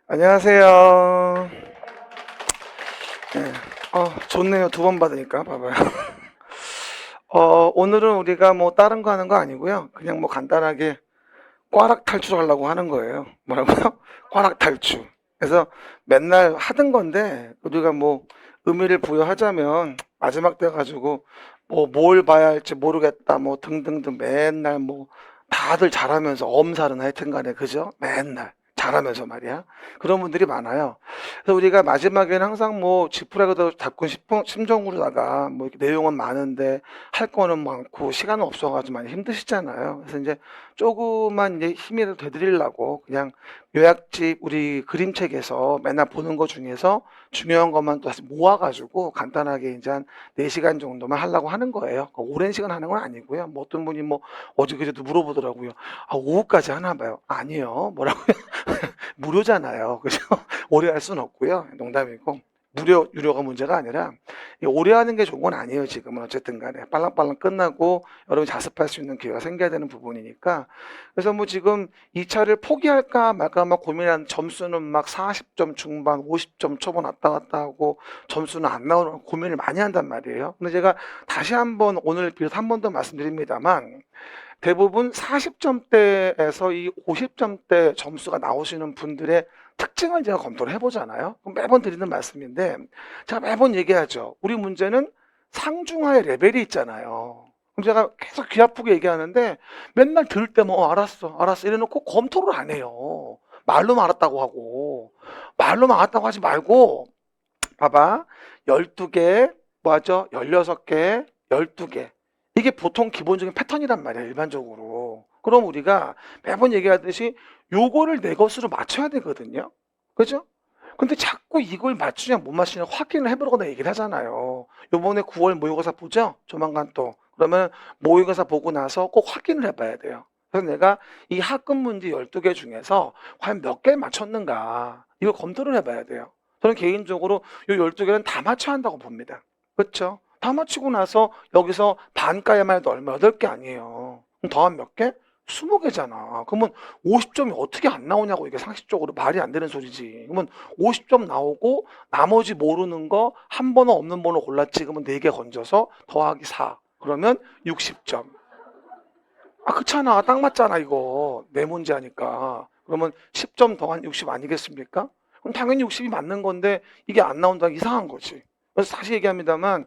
안녕하세요. 네. 좋네요. 두 번 받으니까 봐봐요. 오늘은 우리가 뭐 다른 거 하는 거 아니고요. 그냥 뭐 간단하게 꽈락 탈출하려고 하는 거예요. 뭐라고요? 꽈락 탈출. 그래서 맨날 하던 건데 우리가 뭐 의미를 부여하자면 마지막 때 가지고 뭐 뭘 봐야 할지 모르겠다 뭐 등등등 맨날 뭐 다들 잘하면서 엄살은 하여튼 간에 그죠? 맨날 잘하면서 말이야. 그런 분들이 많아요. 그래서 우리가 마지막에는 항상 뭐 지푸라기도 잡고 싶은 심정으로다가 뭐 이렇게 내용은 많은데 할 거는 많고 시간은 없어가지고 많이 힘드시잖아요. 그래서 이제 조금만 이제 힘이라도 되드리려고 그냥 요약집 우리 그림책에서 맨날 보는 것 중에서 중요한 것만 또 다시 모아가지고 간단하게 이제 한 4시간 정도만 하려고 하는 거예요. 오랜 시간 하는 건 아니고요. 뭐 어떤 분이 뭐 어제 그제도 물어보더라고요. 아, 오후까지 하나 봐요. 아니요. 뭐라고요? 무료잖아요. 그죠? 오래 할 수는 없고요. 농담이고. 유료가 문제가 아니라 오래 하는 게 좋은 건 아니에요. 지금은 어쨌든 간에 빨랑빨랑 끝나고 여러분이 자습할 수 있는 기회가 생겨야 되는 부분이니까. 그래서 뭐 지금 이 차를 포기할까 말까 막 고민한 점수는 막 40점 중반, 50점 초반 왔다 갔다 하고 점수는 안 나오는 고민을 많이 한단 말이에요. 근데 제가 다시 한번 오늘 비롯 한 번 더 말씀드립니다만 대부분 40점대에서 이 50점대 점수가 나오시는 분들의 특징을 제가 검토를 해보잖아요. 그럼 매번 드리는 말씀인데 제가 매번 얘기하죠. 우리 문제는 상중하의 레벨이 있잖아요. 그럼 제가 계속 귀 아프게 얘기하는데 맨날 들을 때 뭐 알았어 알았어 이래놓고 검토를 안 해요. 말로만 알았다고 하고 말로만 알았다고 하지 말고 봐봐 12개 뭐하죠? 16개 12개 이게 보통 기본적인 패턴이란 말이야 일반적으로. 그럼 우리가 매번 얘기하듯이 요거를 내 것으로 맞춰야 되거든요. 그죠? 근데 자꾸 이걸 맞추냐 못 맞추냐 확인을 해보려고 내가 얘기를 하잖아요. 요번에 9월 모의고사 보죠? 조만간 또. 그러면 모의고사 보고 나서 꼭 확인을 해봐야 돼요. 그래서 내가 이 학급 문제 12개 중에서 과연 몇 개 맞췄는가 이걸 검토를 해봐야 돼요. 저는 개인적으로 요 12개는 다 맞춰야 한다고 봅니다. 그렇죠? 다 맞추고 나서 여기서 반가에만 해도 얼마 8개 아니에요. 그럼 더하면 몇 개? 20개잖아. 그러면 50점이 어떻게 안 나오냐고 이게 상식적으로 말이 안 되는 소리지. 그러면 50점 나오고 나머지 모르는 거 한 번호 없는 번호 골랐지. 그러면 4개 건져서 더하기 4. 그러면 60점. 아, 그렇잖아. 딱 맞잖아, 이거. 내 문제 하니까. 그러면 10점 더한 60 아니겠습니까? 그럼 당연히 60이 맞는 건데 이게 안 나온다 이상한 거지. 그래서 다시 얘기합니다만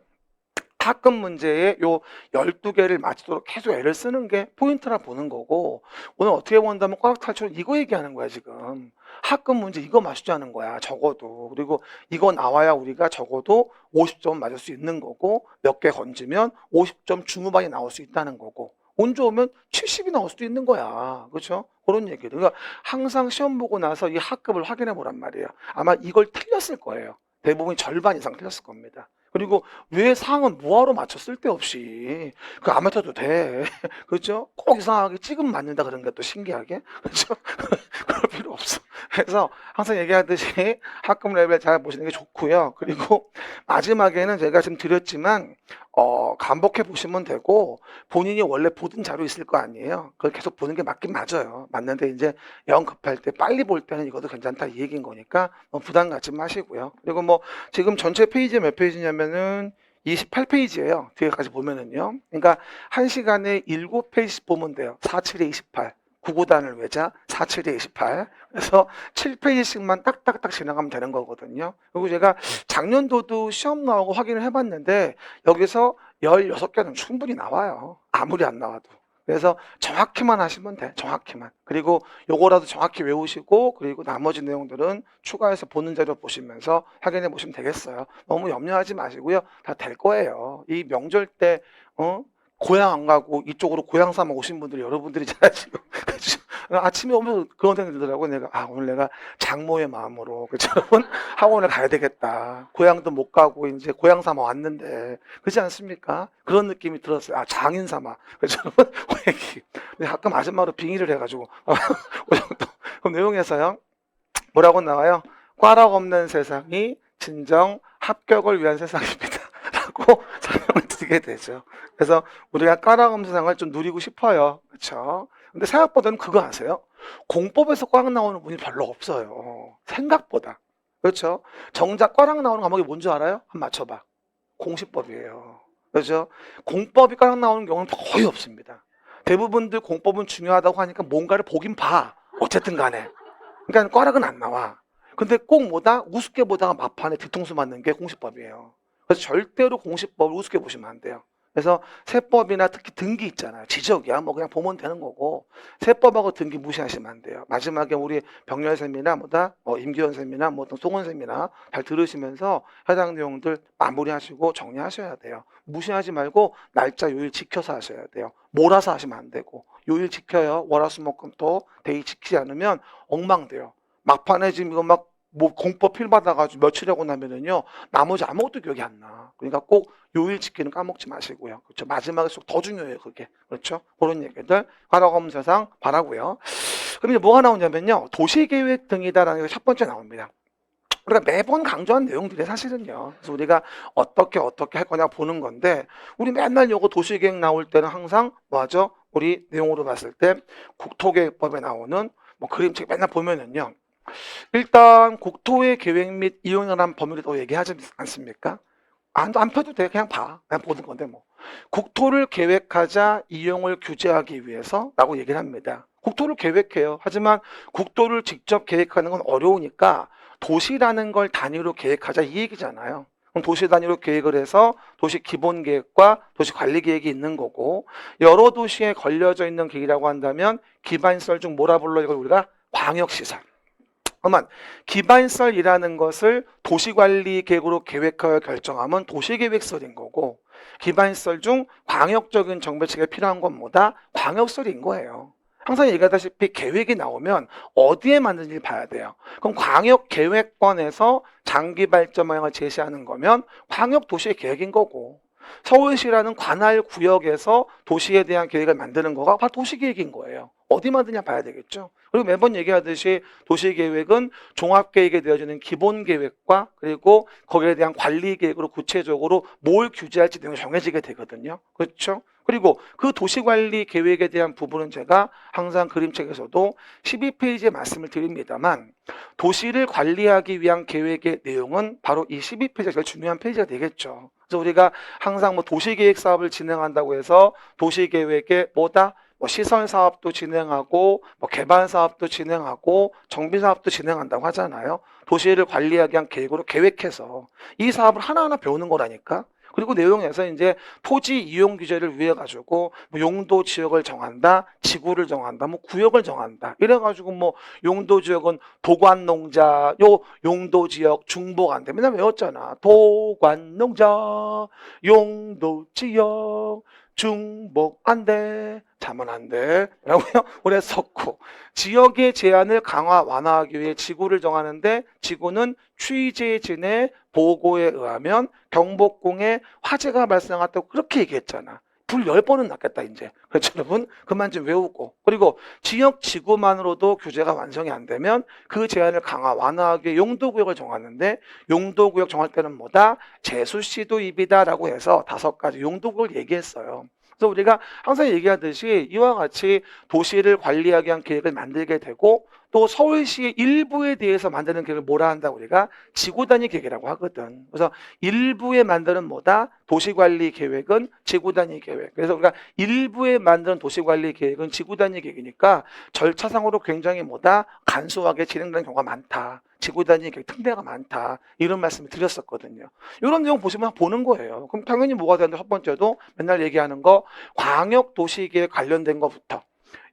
학급 문제에 요 12개를 맞추도록 계속 애를 쓰는 게 포인트라 보는 거고 오늘 어떻게 본다면 꽉 탈출 이거 얘기하는 거야 지금. 학급 문제 이거 맞추자는 거야 적어도. 그리고 이거 나와야 우리가 적어도 50점 맞을 수 있는 거고 몇 개 건지면 50점 중후반이 나올 수 있다는 거고 운 좋으면 70이 나올 수도 있는 거야. 그렇죠? 그런 얘기들. 그러니까 항상 시험 보고 나서 이 학급을 확인해 보란 말이에요. 아마 이걸 틀렸을 거예요. 대부분 절반 이상 틀렸을 겁니다. 그리고 왜 상은 뭐하러 맞춰 쓸데없이 그 안 맞춰도 돼. 그렇죠? 꼭 이상하게 찍으면 맞는다 그런 게 또 신기하게 그렇죠? 그럴 필요 없어. 그래서 항상 얘기하듯이 학급 레벨 잘 보시는 게 좋고요. 그리고 마지막에는 제가 지금 드렸지만 반복해 보시면 되고 본인이 원래 보던 자료 있을 거 아니에요. 그걸 계속 보는 게 맞긴 맞아요. 맞는데 이제 영 급할 때 빨리 볼 때는 이것도 괜찮다 이 얘기인 거니까 부담 갖지 마시고요. 그리고 뭐 지금 전체 페이지 몇 페이지냐면은 28페이지예요. 뒤에까지 보면은요. 그러니까 1시간에 7페이지 보면 돼요. 4, 7에 28. 구구단을 외자 4, 7에 28. 그래서 7페이지씩만 딱딱딱 지나가면 되는 거거든요. 그리고 제가 작년도도 시험 나오고 확인을 해봤는데 여기서 16개는 충분히 나와요. 아무리 안 나와도. 그래서 정확히만 하시면 돼. 정확히만. 그리고 요거라도 정확히 외우시고 그리고 나머지 내용들은 추가해서 보는 자료 보시면서 확인해 보시면 되겠어요. 너무 염려하지 마시고요. 다 될 거예요. 이 명절 때 고향 안 가고 이쪽으로 고향 삼아 오신 분들이 여러분들이잖아요 지금. 그죠? 아침에 오면 그런 생각이 들더라고. 내가 오늘 내가 장모의 마음으로 그죠? 여러분 학원을 가야 되겠다. 고향도 못 가고 이제 고향 삼아 왔는데 그렇지 않습니까? 그런 느낌이 들었어요. 장인 삼아 그죠? 여러분 얘기. 근데 가끔 아줌마로 빙의를 해가지고 그 정도. 그럼 내용에서요 뭐라고 나와요? 꽈락 없는 세상이 진정 합격을 위한 세상입니다. 라고 설명을 드리게 되죠. 그래서 우리가 꽈락 없는 세상을 좀 누리고 싶어요. 그렇죠? 근데 생각보다는 그거 아세요? 공법에서 꽝 나오는 분이 별로 없어요. 생각보다. 그렇죠? 정작 꽝 나오는 과목이 뭔지 알아요? 한번 맞춰봐. 공시법이에요. 그렇죠? 공법이 꽝 나오는 경우는 거의 없습니다. 대부분들 공법은 중요하다고 하니까 뭔가를 보긴 봐. 어쨌든 간에. 그러니까 꽈락은 안 나와. 근데 꼭 뭐다? 우습게 보다가 막판에 뒤통수 맞는 게 공시법이에요. 그래서 절대로 공시법을 우습게 보시면 안 돼요. 그래서 세법이나 특히 등기 있잖아요. 지적이야. 뭐 그냥 보면 되는 거고. 세법하고 등기 무시하시면 안 돼요. 마지막에 우리 병렬쌤이나 뭐다? 임기현쌤이나 뭐 송원쌤이나 잘 들으시면서 해당 내용들 마무리하시고 정리하셔야 돼요. 무시하지 말고 날짜 요일 지켜서 하셔야 돼요. 몰아서 하시면 안 되고. 요일 지켜요. 월화수목금토 데이 지키지 않으면 엉망돼요. 막판에 지금 이거 막 뭐 공법 필 받아가지고 며칠 하고 나면은요 나머지 아무것도 기억이 안 나. 그러니까 꼭 요일 지키는 까먹지 마시고요. 그렇죠. 마지막에 더 중요해요 그게. 그렇죠. 그런 얘기들 하라고 세상 바라고요. 그럼 이제 뭐가 나오냐면요 도시계획 등이다라는 게 첫 번째 나옵니다. 우리가 매번 강조한 내용들이 사실은요. 그래서 우리가 어떻게 할 거냐 보는 건데 우리 맨날 요거 도시계획 나올 때는 항상 뭐하죠? 우리 내용으로 봤을 때 국토계획법에 나오는 뭐 그림책 맨날 보면은요. 일단 국토의 계획 및 이용에 관한 법률을 또 얘기하지 않습니까? 안 펴도 돼. 그냥 봐. 그냥 보는 건데 뭐. 국토를 계획하자 이용을 규제하기 위해서라고 얘기를 합니다. 국토를 계획해요. 하지만 국토를 직접 계획하는 건 어려우니까 도시라는 걸 단위로 계획하자 이 얘기잖아요. 그럼 도시 단위로 계획을 해서 도시 기본 계획과 도시 관리 계획이 있는 거고 여러 도시에 걸려져 있는 계획이라고 한다면 기반시설 중 뭐라 불러 이걸 우리가 광역시설. 그러면 기반시설이라는 것을 도시관리계획으로 계획하여 결정하면 도시계획설인 거고 기반시설 중 광역적인 정비체계가 필요한 건 뭐다? 광역시설인 거예요. 항상 얘기하다시피 계획이 나오면 어디에 만드는지 봐야 돼요. 그럼 광역계획권에서 장기발전망을 제시하는 거면 광역도시의 계획인 거고 서울시라는 관할구역에서 도시에 대한 계획을 만드는 거가 바로 도시계획인 거예요. 어디 만드냐 봐야 되겠죠. 그리고 매번 얘기하듯이 도시계획은 종합계획에 되어지는 기본계획과 그리고 거기에 대한 관리계획으로 구체적으로 뭘 규제할지 등이 정해지게 되거든요. 그렇죠? 그리고 그 도시관리 계획에 대한 부분은 제가 항상 그림책에서도 12페이지에 말씀을 드립니다만 도시를 관리하기 위한 계획의 내용은 바로 이 12페이지가 제일 중요한 페이지가 되겠죠. 그래서 우리가 항상 뭐 도시계획 사업을 진행한다고 해서 도시계획에 뭐다? 뭐 시설 사업도 진행하고 뭐 개발 사업도 진행하고 정비 사업도 진행한다고 하잖아요. 도시를 관리하기 위한 계획으로 계획해서 이 사업을 하나하나 배우는 거라니까. 그리고 내용에서 이제 토지 이용 규제를 위해 가지고 뭐 용도 지역을 정한다, 지구를 정한다, 뭐 구역을 정한다. 이래 가지고 뭐 용도 지역은 도관 농자, 요 용도 지역 중복 안 돼. 맨날 외웠잖아. 도관 농자, 용도 지역 중복 안 돼. 자면 안 돼. 라고요. 오래 썼고. 지역의 제한을 강화, 완화하기 위해 지구를 정하는데 지구는 취재진의 보고에 의하면 경복궁에 화재가 발생했다고 그렇게 얘기했잖아. 불 10번은 났겠다 이제. 그렇죠 여러분? 그만 좀 외우고. 그리고 지역 지구만으로도 규제가 완성이 안 되면 그 제한을 강화, 완화하기 위해 용도구역을 정하는데 용도구역 정할 때는 뭐다? 제수시도 입이다라고 해서 5가지 용도구역을 얘기했어요. 그래서 우리가 항상 얘기하듯이 이와 같이 도시를 관리하기 위한 계획을 만들게 되고 또 서울시의 일부에 대해서 만드는 계획을 뭐라 한다 우리가 지구단위 계획이라고 하거든. 그래서 일부에 만드는 뭐다? 도시관리 계획은 지구단위 계획. 그래서 우리가 일부에 만드는 도시관리 계획은 지구단위 계획이니까 절차상으로 굉장히 뭐다? 간소하게 진행되는 경우가 많다. 지구단위 계획 특례가 많다. 이런 말씀을 드렸었거든요. 이런 내용 보시면 보는 거예요. 그럼 당연히 뭐가 되는데 첫 번째도 맨날 얘기하는 거 광역도시계획 관련된 것부터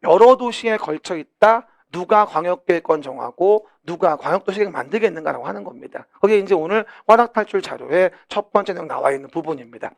여러 도시에 걸쳐 있다. 누가 광역계획권 정하고 누가 광역도시계획 만들겠는가라고 하는 겁니다. 그게 이제 오늘 완학탈출 자료의 첫 번째 내용 나와 있는 부분입니다.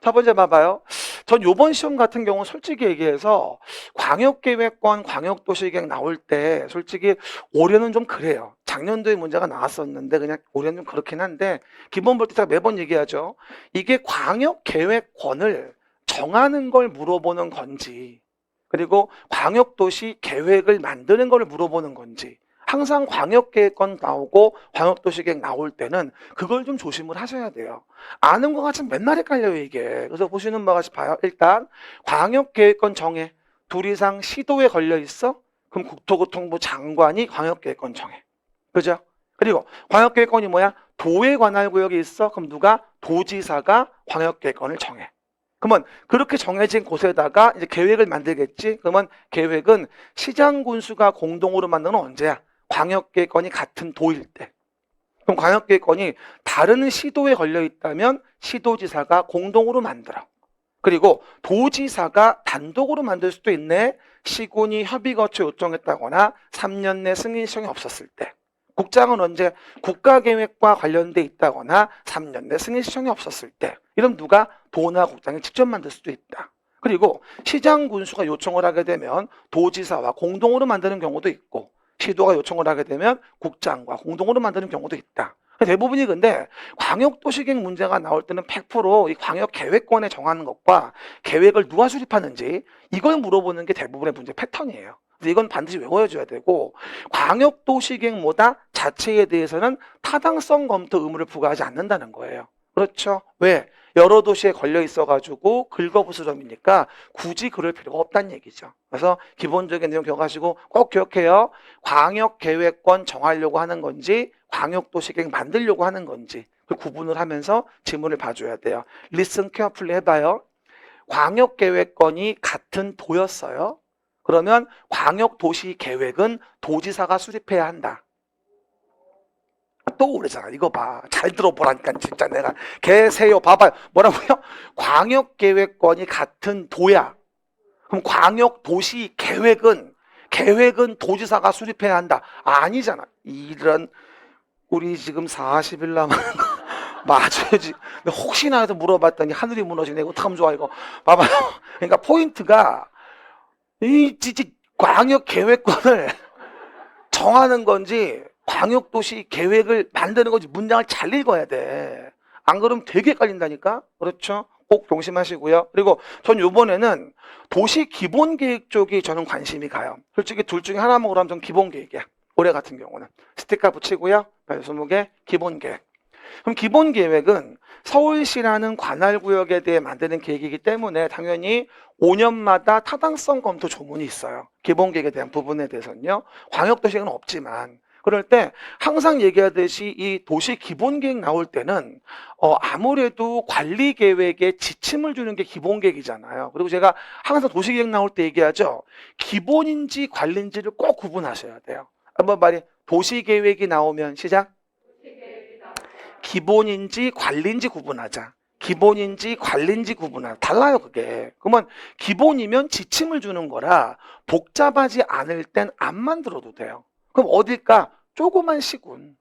첫 번째 봐봐요. 전 요번 시험 같은 경우 솔직히 얘기해서 광역계획권, 광역도시계획 나올 때 솔직히 올해는 좀 그래요. 작년도에 문제가 나왔었는데 그냥 올해는 좀 그렇긴 한데 기본 볼 때 제가 매번 얘기하죠. 이게 광역계획권을 정하는 걸 물어보는 건지 그리고 광역도시 계획을 만드는 걸 물어보는 건지 항상 광역계획권 나오고 광역도시계획 나올 때는 그걸 좀 조심을 하셔야 돼요. 아는 것 같지만 맨날 헷갈려요 이게. 그래서 보시는 바가 봐요. 일단 광역계획권 정해. 둘 이상 시도에 걸려 있어? 그럼 국토교통부 장관이 광역계획권 정해. 그죠? 그리고 광역계획권이 뭐야? 도에 관할 구역이 있어. 그럼 누가? 도지사가 광역계획권을 정해. 그러면 그렇게 정해진 곳에다가 이제 계획을 만들겠지. 그러면 계획은 시장 군수가 공동으로 만드는 언제야? 광역계획권이 같은 도일 때. 그럼 광역계획권이 다른 시도에 걸려 있다면 시도지사가 공동으로 만들어. 그리고 도지사가 단독으로 만들 수도 있네. 시군이 협의 거쳐 요청했다거나 3년 내 승인 신청이 없었을 때. 국장은 언제? 국가계획과 관련돼 있다거나 3년 내 승인 신청이 없었을 때. 이럼 누가? 도나 국장이 직접 만들 수도 있다. 그리고 시장 군수가 요청을 하게 되면 도지사와 공동으로 만드는 경우도 있고, 시도가 요청을 하게 되면 국장과 공동으로 만드는 경우도 있다. 대부분이 근데 광역도시계획 문제가 나올 때는 100% 이 광역계획권에 정하는 것과 계획을 누가 수립하는지 이걸 물어보는 게 대부분의 문제 패턴이에요. 이건 반드시 외워줘야 되고, 광역도시계획보다 자체에 대해서는 타당성 검토 의무를 부과하지 않는다는 거예요. 그렇죠? 왜? 여러 도시에 걸려 있어가지고 긁어부스럼이니까 굳이 그럴 필요가 없다는 얘기죠. 그래서 기본적인 내용 기억하시고 꼭 기억해요. 광역계획권 정하려고 하는 건지 광역도시계획 만들려고 하는 건지 그 구분을 하면서 지문을 봐줘야 돼요. Listen carefully 해봐요. 광역계획권이 같은 도였어요. 그러면 광역도시계획은 도지사가 수립해야 한다. 또 그러잖아. 이거 봐. 잘 들어보라니까 진짜 내가. 계세요. 봐봐요. 뭐라고요? 광역계획권이 같은 도야. 그럼 광역도시계획은 도지사가 수립해야 한다. 아니잖아. 이런 우리 지금 40일 남은 맞아야지. 혹시나 해서 물어봤더니 하늘이 무너지네. 이거 참 좋아 이거. 봐봐요. 그러니까 포인트가 이 광역계획권을 정하는 건지 광역도시 계획을 만드는 건지 문장을 잘 읽어야 돼. 안 그러면 되게 헷갈린다니까. 그렇죠? 꼭 명심하시고요. 그리고 전 이번에는 도시 기본계획 쪽이 저는 관심이 가요. 솔직히 둘 중에 하나만 고르면 전 기본계획이야. 올해 같은 경우는 스티커 붙이고요. 20개 기본계획. 그럼 기본계획은 서울시라는 관할구역에 대해 만드는 계획이기 때문에 당연히 5년마다 타당성 검토 조문이 있어요. 기본계획에 대한 부분에 대해서는요. 광역도시계획은 없지만 그럴 때 항상 얘기하듯이 이 도시 기본계획 나올 때는 아무래도 관리계획에 지침을 주는 게 기본계획이잖아요. 그리고 제가 항상 도시계획 나올 때 얘기하죠. 기본인지 관리인지를 꼭 구분하셔야 돼요. 한번 말해. 도시계획이 나오면 시작. 기본인지 관리인지 구분하자. 기본인지 관리인지 구분하자. 달라요 그게. 그러면 기본이면 지침을 주는 거라 복잡하지 않을 땐 안 만들어도 돼요. 그럼 어딜까? 조그만 시군.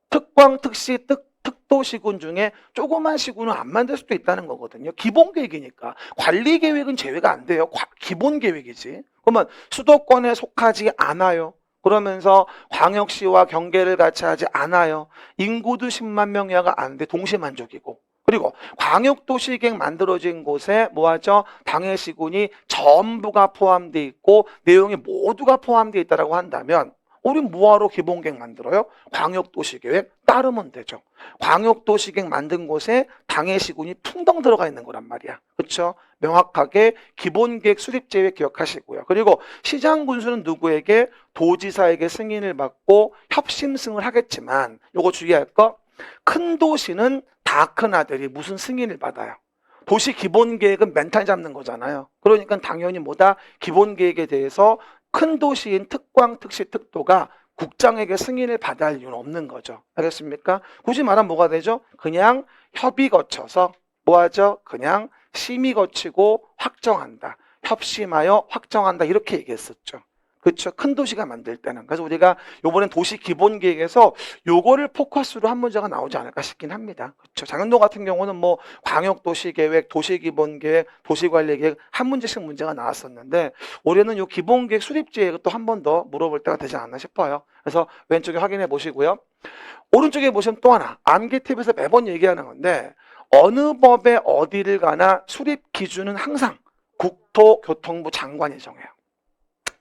특광, 특시, 특도 시군 중에 조그만 시군은 안 만들 수도 있다는 거거든요. 기본 계획이니까. 관리 계획은 제외가 안 돼요. 기본 계획이지. 그러면 수도권에 속하지 않아요. 그러면서 광역시와 경계를 같이 하지 않아요. 인구도 10만 명 이하가 안 돼. 동시만족이고. 그리고 광역도시계획 만들어진 곳에 뭐하죠? 당해시군이 전부가 포함되어 있고 내용이 모두가 포함되어 있다고 한다면 우린 뭐하러 기본계획 만들어요? 광역도시계획 따르면 되죠. 광역도시계획 만든 곳에 당해시군이 풍덩 들어가 있는 거란 말이야. 그렇죠? 명확하게 기본계획 수립제획 기억하시고요. 그리고 시장군수는 누구에게? 도지사에게 승인을 받고 협심승을 하겠지만 요거 주의할 거, 큰 도시는 다 큰 아들이 무슨 승인을 받아요? 도시 기본계획은 멘탈 잡는 거잖아요. 그러니까 당연히 뭐다? 기본계획에 대해서 큰 도시인 특광, 특시, 특도가 국장에게 승인을 받아야 할 이유는 없는 거죠. 알겠습니까? 굳이 말하면 뭐가 되죠? 그냥 협의 거쳐서 뭐하죠? 그냥 심의 거치고 확정한다. 협심하여 확정한다. 이렇게 얘기했었죠. 그렇죠? 큰 도시가 만들 때는. 그래서 우리가 이번엔 도시 기본계획에서 요거를 포커스로 한 문제가 나오지 않을까 싶긴 합니다. 그렇죠? 작년도 같은 경우는 뭐 광역도시계획, 도시기본계획, 도시관리계획 한 문제씩 문제가 나왔었는데 올해는 요 기본계획 수립지에 또 한 번 더 물어볼 때가 되지 않나 싶어요. 그래서 왼쪽에 확인해 보시고요. 오른쪽에 보시면 또 하나, 암기팁에서 매번 얘기하는 건데 어느 법에 어디를 가나 수립 기준은 항상 국토교통부 장관이 정해요.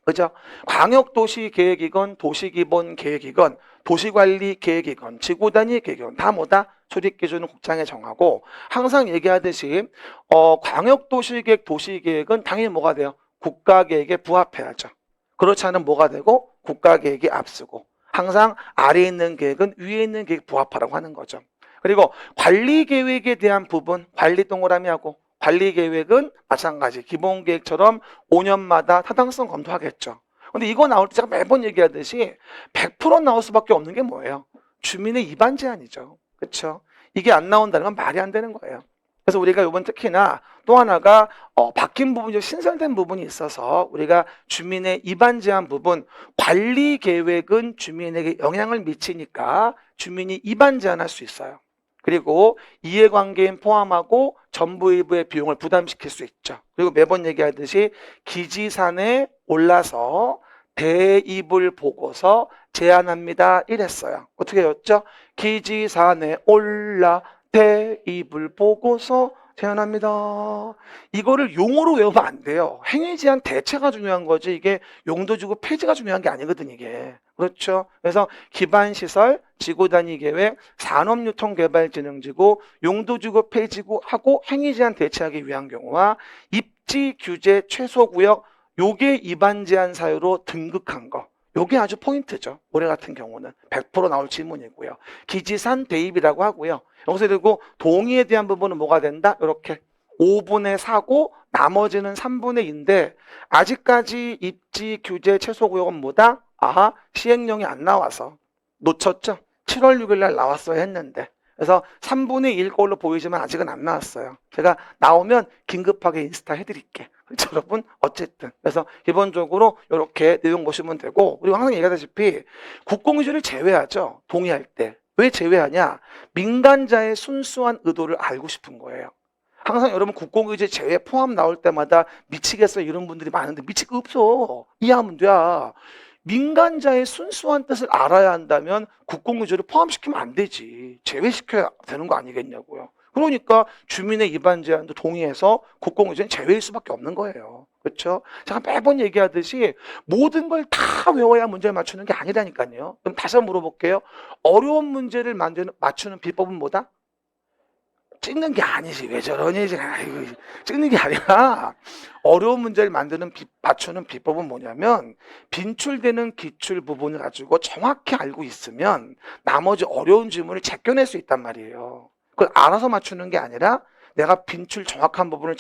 그죠? 광역도시계획이건 도시기본계획이건 도시관리계획이건 지구단위 계획이건 다 뭐다? 수립기준은 국장에 정하고 항상 얘기하듯이 광역도시계획, 도시계획은 당연히 뭐가 돼요? 국가계획에 부합해야죠. 그렇지 않으면 뭐가 되고 국가계획이 앞서고 항상 아래에 있는 계획은 위에 있는 계획 부합하라고 하는 거죠. 그리고 관리계획에 대한 부분, 관리 동그라미하고 관리계획은 마찬가지 기본계획처럼 5년마다 타당성 검토하겠죠. 근데 이거 나올 때 제가 매번 얘기하듯이 100% 나올 수밖에 없는 게 뭐예요? 주민의 입안 제한이죠. 그렇죠? 이게 안 나온다는 건 말이 안 되는 거예요. 그래서 우리가 이번 특히나 또 하나가 바뀐 부분이 신설된 부분이 있어서 우리가 주민의 입안 제한 부분 관리 계획은 주민에게 영향을 미치니까 주민이 입안 제한할 수 있어요. 그리고 이해관계인 포함하고 전부 일부의 비용을 부담시킬 수 있죠. 그리고 매번 얘기하듯이 기지산에 올라서 대입을 보고서 제안합니다 이랬어요. 어떻게 했죠? 기지산에 올라 대입을 보고서 제안합니다. 이거를 용어로 외우면 안 돼요. 행위 제한 대체가 중요한 거지 이게 용도 주고 폐지가 중요한 게 아니거든 이게. 그렇죠? 그래서 기반시설, 지구단위 계획, 산업유통개발진흥지구, 용도 주고 폐지구 하고 행위 제한 대체하기 위한 경우와 입지 규제 최소구역 요게 위반 제한 사유로 등극한 거. 요게 아주 포인트죠. 올해 같은 경우는 100% 나올 질문이고요. 기지산 대입이라고 하고요. 여기서 그리고 동의에 대한 부분은 뭐가 된다? 이렇게 5분의 4고 나머지는 3분의 2인데 아직까지 입지 규제 최소구역은 뭐다? 아하, 시행령이 안 나와서 놓쳤죠? 7월 6일 날 나왔어야 했는데 그래서 3분의 1 걸로 보이지만 아직은 안 나왔어요. 제가 나오면 긴급하게 인스타 해드릴게. 그렇죠, 여러분? 어쨌든 그래서 기본적으로 이렇게 내용 보시면 되고 그리고 항상 얘기하다시피 국공유지를 제외하죠. 동의할 때. 왜 제외하냐? 민간자의 순수한 의도를 알고 싶은 거예요. 항상 여러분 국공유지 제외 포함 나올 때마다 미치겠어 이런 분들이 많은데 미칠 거 없어. 이해하면 돼. 민간자의 순수한 뜻을 알아야 한다면 국공유지를 포함시키면 안 되지. 제외시켜야 되는 거 아니겠냐고요. 그러니까 주민의 입안 제한도 동의해서 국공유지는 제외일 수밖에 없는 거예요. 그렇죠? 제가 매번 얘기하듯이 모든 걸 다 외워야 문제를 맞추는 게 아니라니까요. 그럼 다시 한번 물어볼게요. 어려운 문제를 맞추는 비법은 뭐다? 찍는 게 아니지. 왜 저러니? 아이고, 찍는 게 아니라 어려운 문제를 맞추는 비법은 뭐냐면 빈출되는 기출 부분을 가지고 정확히 알고 있으면 나머지 어려운 질문을 제껴낼 수 있단 말이에요. 그걸 알아서 맞추는 게 아니라 내가 빈출 정확한 부분을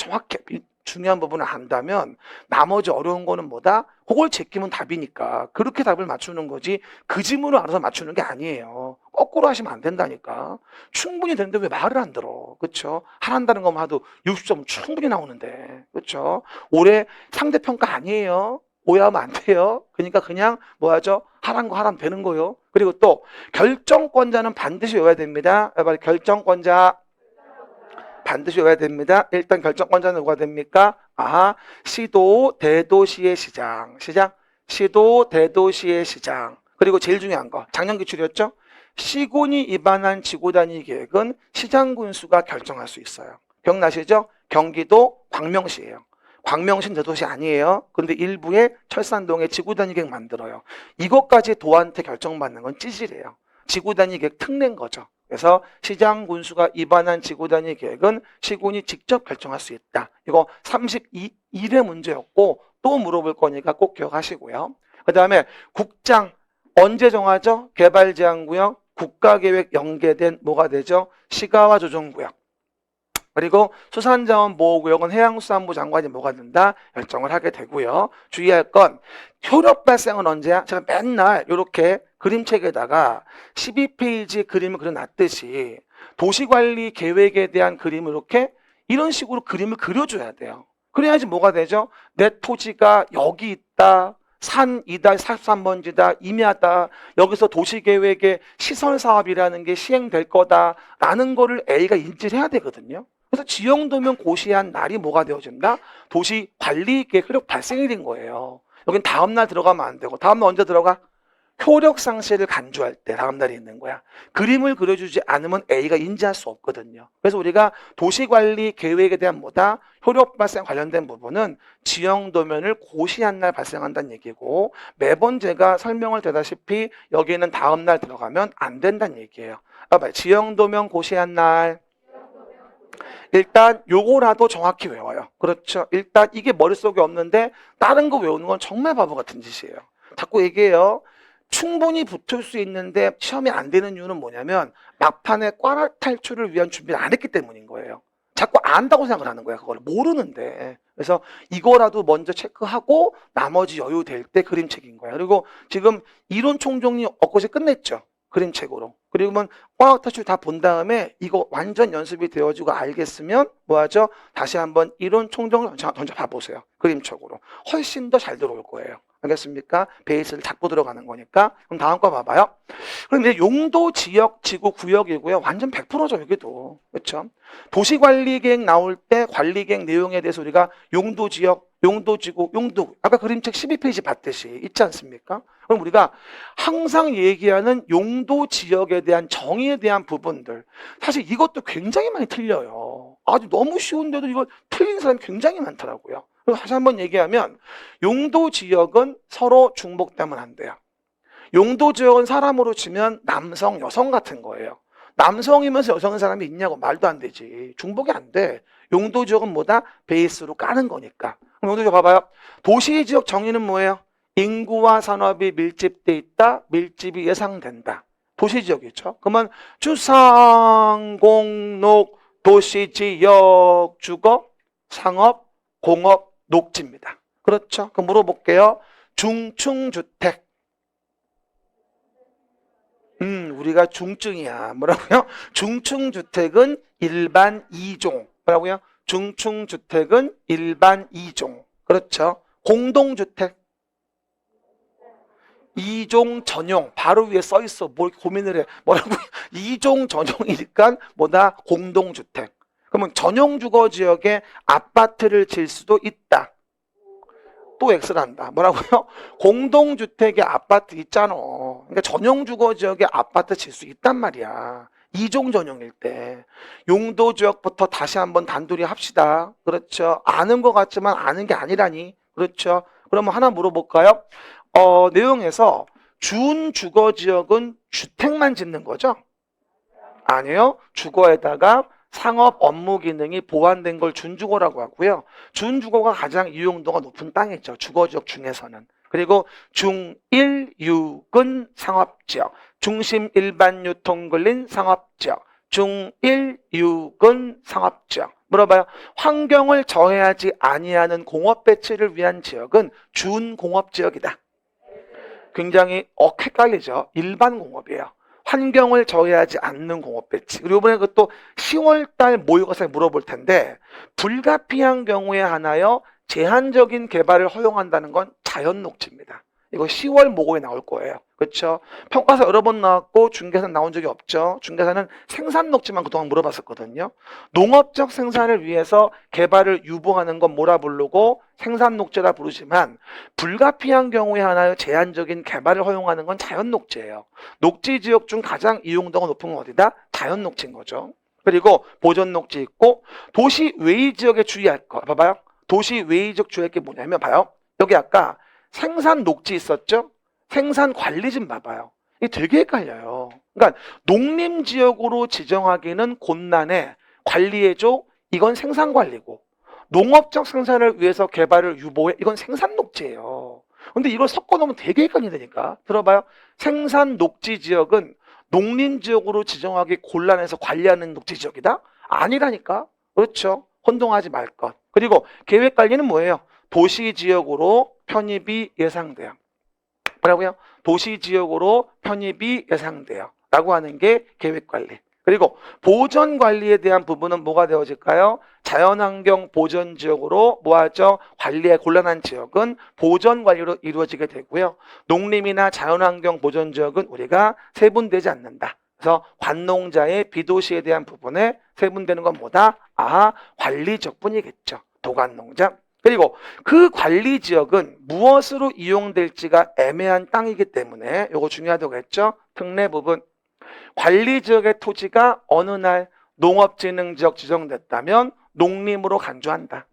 중요한 부분을 안다면 나머지 어려운 거는 뭐다? 그걸 제끼면 답이니까 그렇게 답을 맞추는 거지 그 질문을 알아서 맞추는 게 아니에요. 거꾸로 하시면 안 된다니까. 충분히 되는데 왜 말을 안 들어? 그렇죠? 하란다는 것만 해도 60점 충분히 나오는데. 그렇죠? 올해 상대평가 아니에요. 오해하면 안 돼요. 그러니까 그냥 뭐 하죠? 하란 거 하라면 되는 거요. 그리고 또 결정권자는 반드시 외워야 됩니다. 결정권자 반드시 외워야 됩니다. 일단 결정권자는 누가 됩니까? 아하, 시도 대도시의 시장. 시도 대도시의 시장. 그리고 제일 중요한 거 작년 기출이었죠? 시군이 입안한 지구단위 계획은 시장 군수가 결정할 수 있어요. 기억나시죠? 경기도 광명시예요. 광명시는 대도시 아니에요. 그런데 일부에 철산동에 지구단위 계획 만들어요. 이것까지 도한테 결정받는 건 찌질해요. 지구단위 계획 특례인 거죠. 그래서 시장 군수가 입안한 지구단위 계획은 시군이 직접 결정할 수 있다. 이거 32회 문제였고 또 물어볼 거니까 꼭 기억하시고요. 그 다음에 국장 언제 정하죠? 개발제한구역, 국가계획 연계된 뭐가 되죠? 시가와 조정구역. 그리고 수산자원보호구역은 해양수산부 장관이 뭐가 된다? 결정을 하게 되고요. 주의할 건 효력 발생은 언제야? 제가 맨날 이렇게 그림책에다가 12페이지 그림을 그려놨듯이 도시관리 계획에 대한 그림을 이런 식으로 그림을 그려줘야 돼요. 그래야지 뭐가 되죠? 내 토지가 여기 있다. 산이다, 43번지다, 임야다, 여기서 도시계획의 시설사업이라는 게 시행될 거다라는 거를 A가 인지를 해야 되거든요. 그래서 지형도면 고시한 날이 뭐가 되어진다? 도시관리계획 효력 발생이 된 거예요. 여긴 다음날 들어가면 안 되고 다음날 언제 들어가? 효력 상실을 간주할 때 다음날에 있는 거야. 그림을 그려주지 않으면 A가 인지할 수 없거든요. 그래서 우리가 도시관리 계획에 대한 뭐다? 효력 발생 관련된 부분은 지형도면을 고시한 날 발생한다는 얘기고 매번 제가 설명을 드다시피 여기에는 다음날 들어가면 안 된다는 얘기예요. 지형도면 고시한 날 일단 요거라도 정확히 외워요. 그렇죠. 일단 이게 머릿속에 없는데 다른 거 외우는 건 정말 바보 같은 짓이에요. 자꾸 얘기해요. 충분히 붙을 수 있는데 시험이 안 되는 이유는 뭐냐면 막판에 꽈락 탈출을 위한 준비를 안 했기 때문인 거예요. 자꾸 안다고 생각을 하는 거야. 그걸 모르는데. 그래서 이거라도 먼저 체크하고 나머지 여유 될 때 그림책인 거야. 그리고 지금 이론 총정리 엊그제 끝냈죠. 그림책으로. 그리고면 꽉 탈출 다 본 다음에 이거 완전 연습이 되어지고 알겠으면 뭐하죠? 다시 한번 이론 총정리 던져 봐보세요. 그림책으로. 훨씬 더 잘 들어올 거예요. 알겠습니까? 베이스를 잡고 들어가는 거니까. 그럼 다음 거 봐봐요. 그럼 이제 용도, 지역, 지구, 구역이고요. 완전 100%죠, 여기도. 그렇죠? 도시관리계획 나올 때 관리계획 내용에 대해서 우리가 용도, 지역, 용도, 지구, 용도. 아까 그림책 12페이지 봤듯이 있지 않습니까? 그럼 우리가 항상 얘기하는 용도, 지역에 대한 정의에 대한 부분들. 사실 이것도 굉장히 많이 틀려요. 아주 너무 쉬운데도 이거 틀린 사람이 굉장히 많더라고요. 다시 한번 얘기하면 용도 지역은 서로 중복되면 안 돼요. 용도 지역은 사람으로 치면 남성, 여성 같은 거예요. 남성이면서 여성인 사람이 있냐고 말도 안 되지. 중복이 안 돼. 용도 지역은 뭐다? 베이스로 까는 거니까. 그럼 용도 지역 봐봐요. 도시 지역 정의는 뭐예요? 인구와 산업이 밀집돼 있다. 밀집이 예상된다. 도시 지역이죠. 그러면 주상, 공록, 도시 지역, 주거, 상업, 공업, 녹지입니다. 그렇죠? 그럼 물어볼게요. 중층주택. 우리가 중증이야. 뭐라고요? 중층주택은 일반 2종. 뭐라고요? 중층주택은 일반 2종. 그렇죠? 공동주택. 2종 전용. 바로 위에 써 있어. 뭘 고민을 해. 뭐라고요? 2종 전용이니까 뭐다? 공동주택. 그러면 전용 주거 지역에 아파트를 질 수도 있다. 또 X란다. 뭐라고요? 공동주택에 아파트 있잖아. 그러니까 전용 주거 지역에 아파트 질 수 있단 말이야. 2종 전용일 때. 용도 지역부터 다시 한번 단둘이 합시다. 그렇죠. 아는 것 같지만 아는 게 아니라니. 그렇죠. 그러면 하나 물어볼까요? 내용에서 준 주거 지역은 주택만 짓는 거죠? 아니요. 주거에다가 상업 업무 기능이 보완된 걸 준주거라고 하고요. 준주거가 가장 이용도가 높은 땅이죠. 주거지역 중에서는. 그리고 중1, 6은 상업지역. 중심 일반 유통 걸린 상업지역. 중1, 6은 상업지역. 물어봐요. 환경을 저해하지 아니하는 공업 배치를 위한 지역은 준공업지역이다. 굉장히 헷갈리죠. 일반 공업이에요. 환경을 저해하지 않는 공업 배치. 그리고 이번에 그것도 10월달 모의고사에 물어볼 텐데 불가피한 경우에 하나요 제한적인 개발을 허용한다는 건 자연 녹지입니다. 이거 10월 모고에 나올 거예요. 그렇죠? 평가서 여러 번 나왔고 중개사는 나온 적이 없죠. 중개사는 생산 녹지만 그동안 물어봤었거든요. 농업적 생산을 위해서 개발을 유보하는 건 뭐라 부르고 생산 녹지라 부르지만 불가피한 경우에 하나의 제한적인 개발을 허용하는 건 자연 녹지예요. 녹지 지역 중 가장 이용도가 높은 건 어디다? 자연 녹지인 거죠. 그리고 보전 녹지 있고 도시 외의 지역에 주의할 거 봐봐요. 도시 외의 지역 주의할 게 뭐냐면 봐요. 여기 아까 생산 녹지 있었죠? 생산 관리 좀 봐봐요. 이게 되게 헷갈려요. 그러니까 농림지역으로 지정하기는 곤란해. 관리해줘. 이건 생산관리고. 농업적 생산을 위해서 개발을 유보해. 이건 생산녹지예요. 근데 이걸 섞어놓으면 되게 헷갈리다니까. 들어봐요. 생산녹지지역은 농림지역으로 지정하기 곤란해서 관리하는 녹지지역이다? 아니라니까. 그렇죠. 혼동하지 말 것. 그리고 계획관리는 뭐예요? 도시지역으로 편입이 예상돼요. 뭐라고요? 도시지역으로 편입이 예상돼요. 라고 하는 게 계획관리. 그리고 보전관리에 대한 부분은 뭐가 되어질까요? 자연환경 보전지역으로 뭐하죠? 관리에 곤란한 지역은 보전관리로 이루어지게 되고요. 농림이나 자연환경 보전지역은 우리가 세분되지 않는다. 그래서 관농자의 비도시에 대한 부분에 세분되는 건 뭐다? 관리지역뿐이겠죠. 도관농장. 그리고 그 관리지역은 무엇으로 이용될지가 애매한 땅이기 때문에 이거 중요하다고 했죠. 특례 부분. 관리지역의 토지가 어느 날 농업진흥지역 지정됐다면 농림으로 간주한다.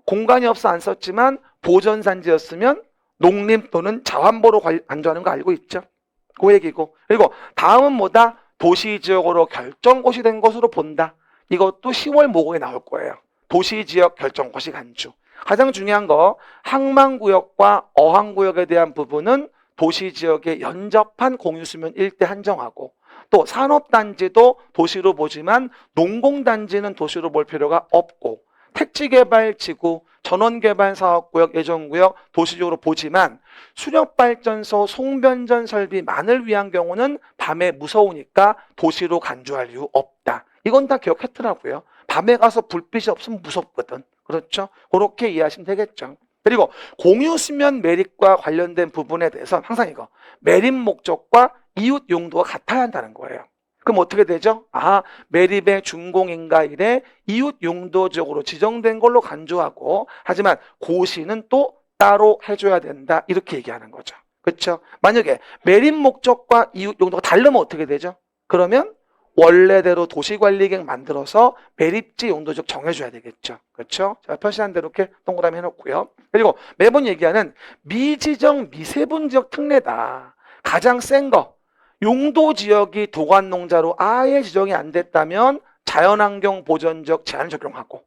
공간이 없어 안 썼지만 보전산지였으면 농림 또는 자환보로 간주하는 거 알고 있죠. 그 얘기고. 그리고 다음은 뭐다? 도시지역으로 결정고시 된 것으로 본다. 이것도 10월 모국에 나올 거예요. 도시지역 결정고시 간주. 가장 중요한 거 항만구역과 어항구역에 대한 부분은 도시지역에 연접한 공유수면 일대 한정하고 또 산업단지도 도시로 보지만 농공단지는 도시로 볼 필요가 없고 택지개발지구, 전원개발사업구역, 예정구역 도시적으로 보지만 수력발전소, 송변전 설비만을 위한 경우는 밤에 무서우니까 도시로 간주할 이유 없다. 이건 다 기억했더라고요. 밤에 가서 불빛이 없으면 무섭거든. 그렇죠? 그렇게 이해하시면 되겠죠. 그리고 공유수면 매립과 관련된 부분에 대해서 항상 이거 매립 목적과 이웃 용도가 같아야 한다는 거예요. 그럼 어떻게 되죠? 매립의 준공인가 이래 이웃 용도적으로 지정된 걸로 간주하고 하지만 고시는 또 따로 해줘야 된다. 이렇게 얘기하는 거죠. 그렇죠? 만약에 매립 목적과 이웃 용도가 다르면 어떻게 되죠? 그러면 원래대로 도시관리계획 만들어서 매립지 용도적 정해줘야 되겠죠. 그렇죠? 제가 표시한 대로 이렇게 동그라미 해놓고요. 그리고 매번 얘기하는 미지정 미세분지역 특례다. 가장 센 거. 용도지역이 도관농자로 아예 지정이 안 됐다면 자연환경 보전적 제한을 적용하고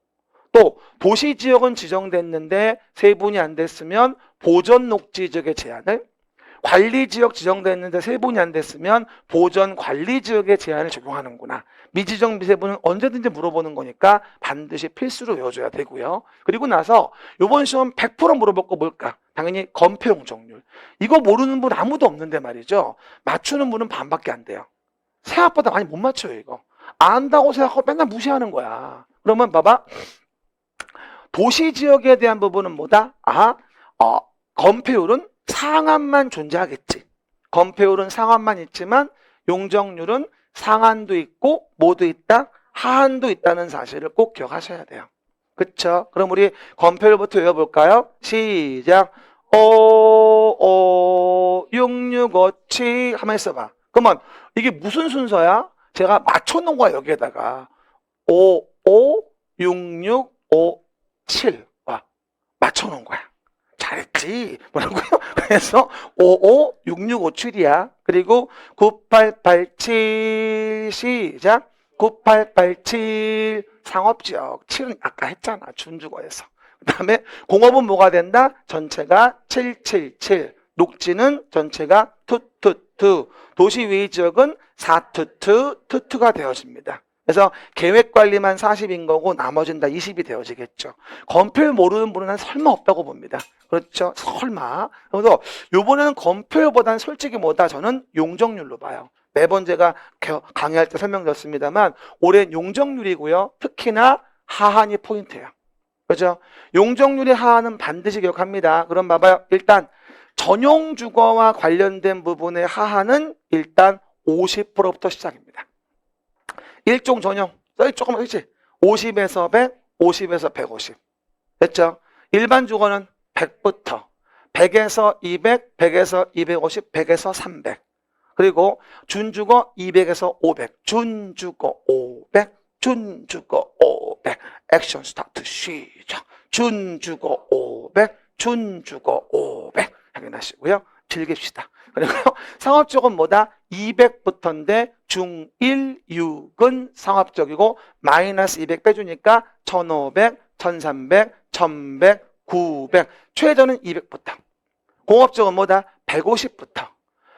또 도시지역은 지정됐는데 세분이 안 됐으면 보전녹지지역의 제한을 관리지역 지정됐는데 세분이 안 됐으면 보전관리지역의 제한을 적용하는구나. 미지정 미세분은 언제든지 물어보는 거니까 반드시 필수로 외워줘야 되고요. 그리고 나서 이번 시험 100% 물어볼 거 뭘까? 당연히 건폐용적률. 이거 모르는 분 아무도 없는데 말이죠. 맞추는 분은 반밖에 안 돼요. 생각보다 많이 못 맞춰요 이거. 안다고 생각하고 맨날 무시하는 거야. 그러면 봐봐. 도시지역에 대한 부분은 뭐다? 건폐율은 상한만 존재하겠지. 건폐율은 상한만 있지만 용적률은 상한도 있고 뭐도 있다? 하한도 있다는 사실을 꼭 기억하셔야 돼요. 그쵸? 그럼 우리 건폐율부터 외워볼까요? 시작. 6657 한번 써봐. 그러면 이게 무슨 순서야? 제가 맞춰놓은 거야 여기에다가 6657 맞춰놓은 거야. 잘했지. 뭐라고요? 그래서 556657이야. 그리고 9887 시작. 9887 상업지역 7은 아까 했잖아. 준주거에서. 그 다음에 공업은 뭐가 된다? 전체가 777. 녹지는 전체가 투투투. 도시위지역은 4투투 투투가 되어집니다. 그래서 계획관리만 40인 거고 나머지는 다 20이 되어지겠죠. 건폐율 모르는 분은 난 설마 없다고 봅니다. 그렇죠? 설마. 그래서 요번에는 건폐율보다는 솔직히 뭐다? 저는 용적률로 봐요. 매번 제가 강의할 때 설명드렸습니다만 올해는 용적률이고요. 특히나 하한이 포인트예요. 그렇죠? 용적률의 하한은 반드시 기억합니다. 그럼 봐봐요. 일단 전용주거와 관련된 부분의 하한은 일단 50%부터 시작입니다. 일종 전용. 조금 그렇지? 50에서 100, 50에서 150. 됐죠? 일반 주거는 100부터 100에서 200, 100에서 250, 100에서 300. 그리고 준주거 200에서 500. 준주거 500, 준주거 500. 액션 스타트 시작. 준주거 500, 준주거 500. 확인하시고요. 즐깁시다. 그리고 상업적은 뭐다? 200부터인데 중1, 6은 상업적이고 마이너스 200 빼주니까 1500, 1300, 1100, 900 최저는 200부터. 공업적은 뭐다? 150부터.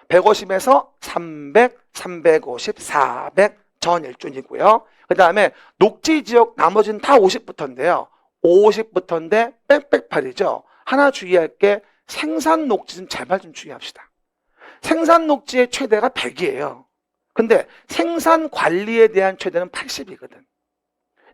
150에서 300, 350, 400 전일준이고요. 그 다음에 녹지지역 나머지는 다 50부터인데요. 50부터인데 빽빽팔이죠. 하나 주의할 게 생산 녹지는 제발 좀 주의합시다. 생산 녹지의 최대가 100이에요. 근데 생산 관리에 대한 최대는 80이거든.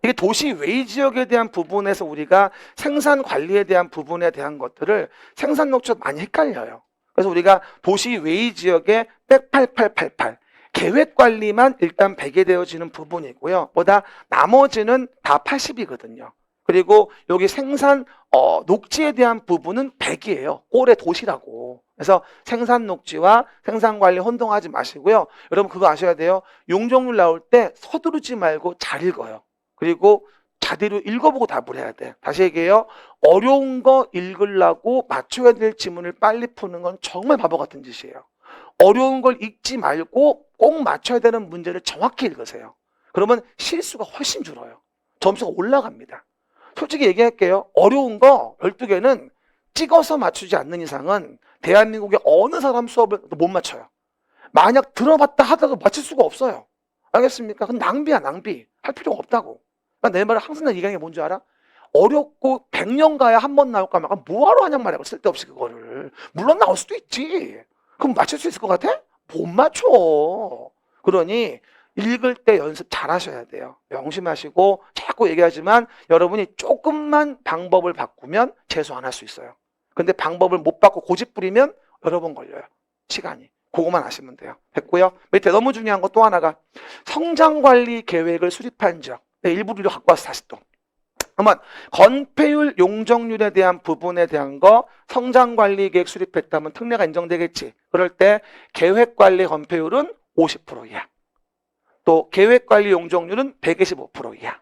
이게 도시 외 지역에 대한 부분에서 우리가 생산 관리에 대한 부분에 대한 것들을 생산 녹지와 많이 헷갈려요. 그래서 우리가 도시 외 지역에 18888 계획 관리만 일단 100이 되어지는 부분이고요. 보다 나머지는 다 80이거든요. 그리고 여기 생산 녹지에 대한 부분은 100이에요. 꼴의 도시라고. 그래서 생산 녹지와 생산 관리 혼동하지 마시고요. 여러분 그거 아셔야 돼요. 용적률 나올 때 서두르지 말고 잘 읽어요. 그리고 자대로 읽어보고 답을 해야 돼. 다시 얘기해요. 어려운 거 읽으려고 맞춰야 될 지문을 빨리 푸는 건 정말 바보 같은 짓이에요. 어려운 걸 읽지 말고 꼭 맞춰야 되는 문제를 정확히 읽으세요. 그러면 실수가 훨씬 줄어요. 점수가 올라갑니다. 솔직히 얘기할게요. 어려운 거 12개는 찍어서 맞추지 않는 이상은 대한민국의 어느 사람 수업을 못 맞춰요. 만약 들어봤다 하다가 맞출 수가 없어요. 알겠습니까? 그건 낭비야, 낭비. 할 필요가 없다고. 그러니까 내 말을 항상 얘기하는 게 뭔지 알아? 어렵고 100년 가야 한 번 나올까 말까 뭐하러 하냔 말이야. 쓸데없이 그거를. 물론 나올 수도 있지. 그럼 맞출 수 있을 것 같아? 못 맞춰. 그러니 읽을 때 연습 잘 하셔야 돼요. 명심하시고 자꾸 얘기하지만 여러분이 조금만 방법을 바꾸면 재수 안 할 수 있어요. 근데 방법을 못 바꾸고 고집 부리면 여러 번 걸려요. 시간이. 그거만 아시면 돼요. 됐고요. 밑에 너무 중요한 거 또 하나가 성장관리 계획을 수립한 지역. 네, 일부러 갖고 와서 다시 또. 그러면 건폐율, 용적률에 대한 부분에 대한 거 성장관리 계획 수립했다면 특례가 인정되겠지. 그럴 때 계획관리 건폐율은 50% 이하. 또 계획관리 용적률은 125% 이하.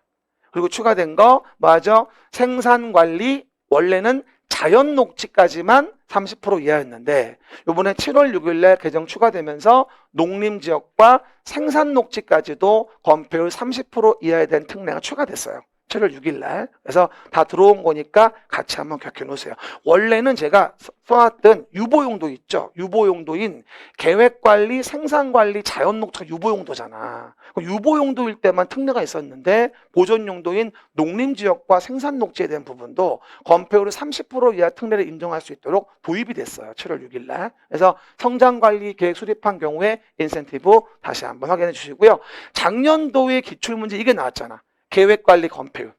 그리고 추가된 거 맞아. 생산관리 원래는 자연 녹지까지만 30% 이하였는데 이번에 7월 6일날 개정 추가되면서 농림지역과 생산 녹지까지도 건폐율 30% 이하에 대한 특례가 추가됐어요. 7월 6일날. 그래서 다 들어온 거니까 같이 한번 격해 놓으세요. 원래는 제가 써놨던 유보용도 있죠. 유보용도인 계획관리, 생산관리, 자연녹지가 유보용도잖아. 유보용도일 때만 특례가 있었는데 보존용도인 농림지역과 생산녹지에 대한 부분도 건폐율 30% 이하 특례를 인정할 수 있도록 도입이 됐어요. 7월 6일날. 그래서 성장관리 계획 수립한 경우에 인센티브 다시 한번 확인해 주시고요. 작년도의 기출문제 이게 나왔잖아. 계획관리 건폐율.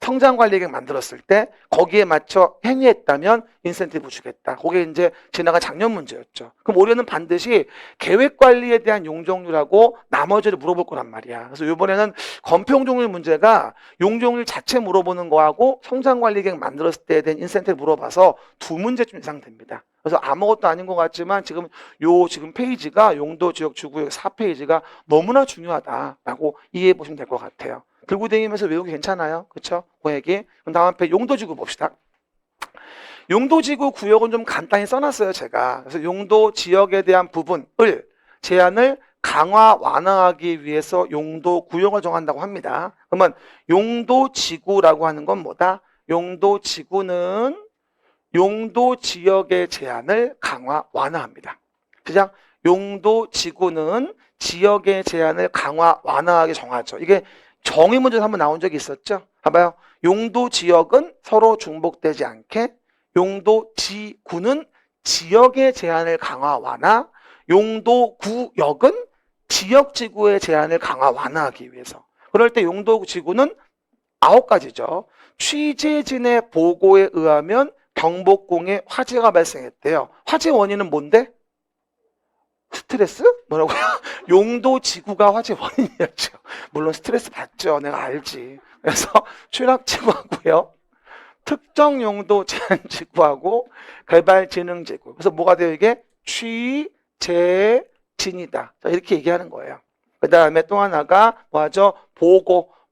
성장관리 계획 만들었을 때 거기에 맞춰 행위했다면 인센티브 주겠다. 그게 이제 지나간 작년 문제였죠. 그럼 올해는 반드시 계획관리에 대한 용적률하고 나머지를 물어볼 거란 말이야. 그래서 이번에는 건폐 용적률 문제가 용적률 자체 물어보는 거하고 성장관리 계획 만들었을 때에 대한 인센티브 물어봐서 두 문제쯤 이상 됩니다. 그래서 아무것도 아닌 것 같지만 지금 페이지가 용도 지역 주구역 4페이지가 너무나 중요하다라고 이해해 보시면 될 것 같아요. 들고 다니면서 외우기 괜찮아요. 그렇죠? 그 얘기. 그럼 다음 앞에 용도지구 봅시다. 용도지구 구역은 좀 간단히 써놨어요. 제가. 그래서 용도 지역에 대한 부분을 제한을 강화 완화하기 위해서 용도 구역을 정한다고 합니다. 그러면 용도지구라고 하는 건 뭐다? 용도지구는 용도 지역의 제한을 강화 완화합니다. 그냥 용도지구는 지역의 제한을 강화 완화하게 정하죠. 이게 정의 문제에서 한번 나온 적이 있었죠. 봐봐요. 용도 지역은 서로 중복되지 않게, 용도 지구는 지역의 제한을 강화 완화, 용도 구역은 지역 지구의 제한을 강화 완화하기 위해서. 그럴 때 용도 지구는 9가지죠. 취재진의 보고에 의하면 경복궁에 화재가 발생했대요. 화재 원인은 뭔데? 스트레스? 뭐라고요? 용도 지구가 화재 원인이었죠. 물론 스트레스 받죠. 내가 알지. 그래서 취락지구하고요. 특정 용도 제한지구하고 개발진흥지구. 그래서 뭐가 돼요? 이게 취재진이다. 자, 이렇게 얘기하는 거예요. 그 다음에 또 하나가 뭐죠?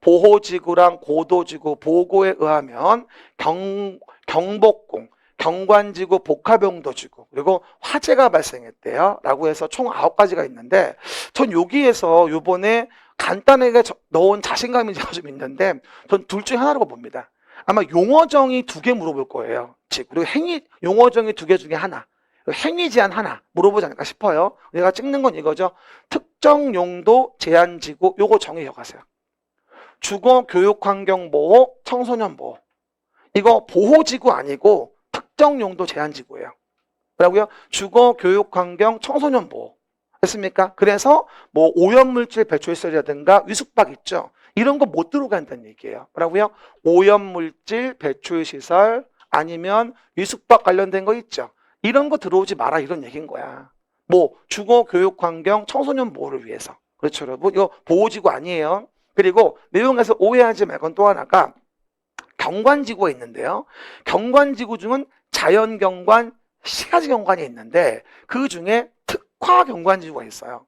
보호지구랑 고도지구 보고에 의하면 경복궁, 경관지구, 복합용도지구 그리고 화재가 발생했대요 라고 해서 총 9가지가 있는데 전 여기에서 요번에 간단하게 넣은 자신감이 좀 있는데 전 둘 중에 하나라고 봅니다. 아마 용어정의 2개 물어볼 거예요. 그리고 용어정의 2개 중에 하나, 행위 제한 하나 물어보지 않을까 싶어요. 내가 찍는 건 이거죠. 특정 용도 제한지구 요거 정의 기억하세요. 주거 교육 환경 보호, 청소년 보호. 이거 보호지구 아니고 특정 용도 제한지구예요. 뭐라고요? 주거 교육 환경 청소년 보호. 됐습니까? 그래서 뭐 오염물질 배출시설이라든가 위숙박 있죠. 이런 거 못 들어간다는 얘기예요. 뭐라고요? 오염물질 배출시설 아니면 위숙박 관련된 거 있죠. 이런 거 들어오지 마라 이런 얘기인 거야. 뭐 주거 교육 환경 청소년 보호를 위해서. 그렇죠 여러분? 이거 보호지구 아니에요. 그리고 내용에서 오해하지 말건 또 하나가 경관지구가 있는데요. 경관지구 중은 자연경관, 시가지경관이 있는데 그 중에 특화경관지구가 있어요.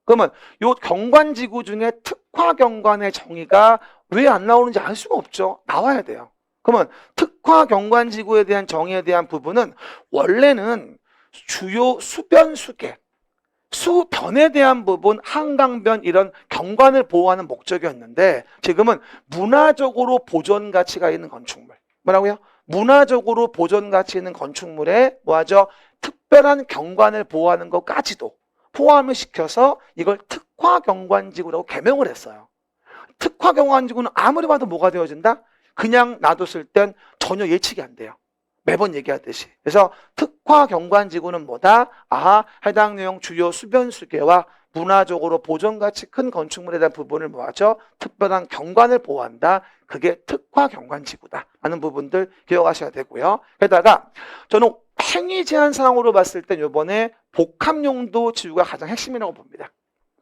그러면 이 경관지구 중에 특화경관의 정의가 왜 안 나오는지 알 수가 없죠. 나와야 돼요. 그러면 특화경관지구에 대한 정의에 대한 부분은 원래는 주요 수변수계, 수변에 대한 부분, 한강변 이런 경관을 보호하는 목적이었는데 지금은 문화적으로 보존 가치가 있는 건축물. 뭐라고요? 문화적으로 보존 가치 있는 건축물에 뭐하죠? 특별한 경관을 보호하는 것까지도 포함을 시켜서 이걸 특화경관지구라고 개명을 했어요. 특화경관지구는 아무리 봐도 뭐가 되어진다? 그냥 놔뒀을 땐 전혀 예측이 안 돼요. 매번 얘기하듯이. 그래서 특화경관지구는 뭐다? 아하, 해당 내용 주요 수변수계와 문화적으로 보존가치 큰 건축물에 대한 부분을 뭐하죠? 특별한 경관을 보호한다. 그게 특화경관지구다 하는 부분들 기억하셔야 되고요. 게다가 저는 행위 제한 사항으로 봤을 때 이번에 복합용도지구가 가장 핵심이라고 봅니다.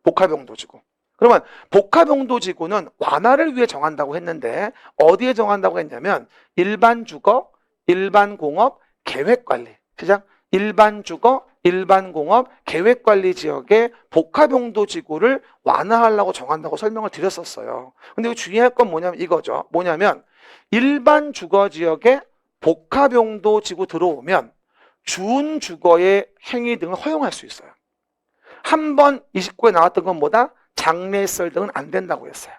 복합용도지구. 그러면 복합용도지구는 완화를 위해 정한다고 했는데 어디에 정한다고 했냐면 일반 주거, 일반 공업, 계획관리. 시작. 일반 주거, 일반 공업, 계획관리 지역의 복합용도지구를 완화하려고 정한다고 설명을 드렸었어요. 근데 주의할 건 뭐냐면 이거죠. 뭐냐면 일반 주거 지역에 복합용도지구 들어오면 준주거의 행위 등을 허용할 수 있어요. 한번 29에 나왔던 건 뭐다? 장례설 등은 안 된다고 했어요.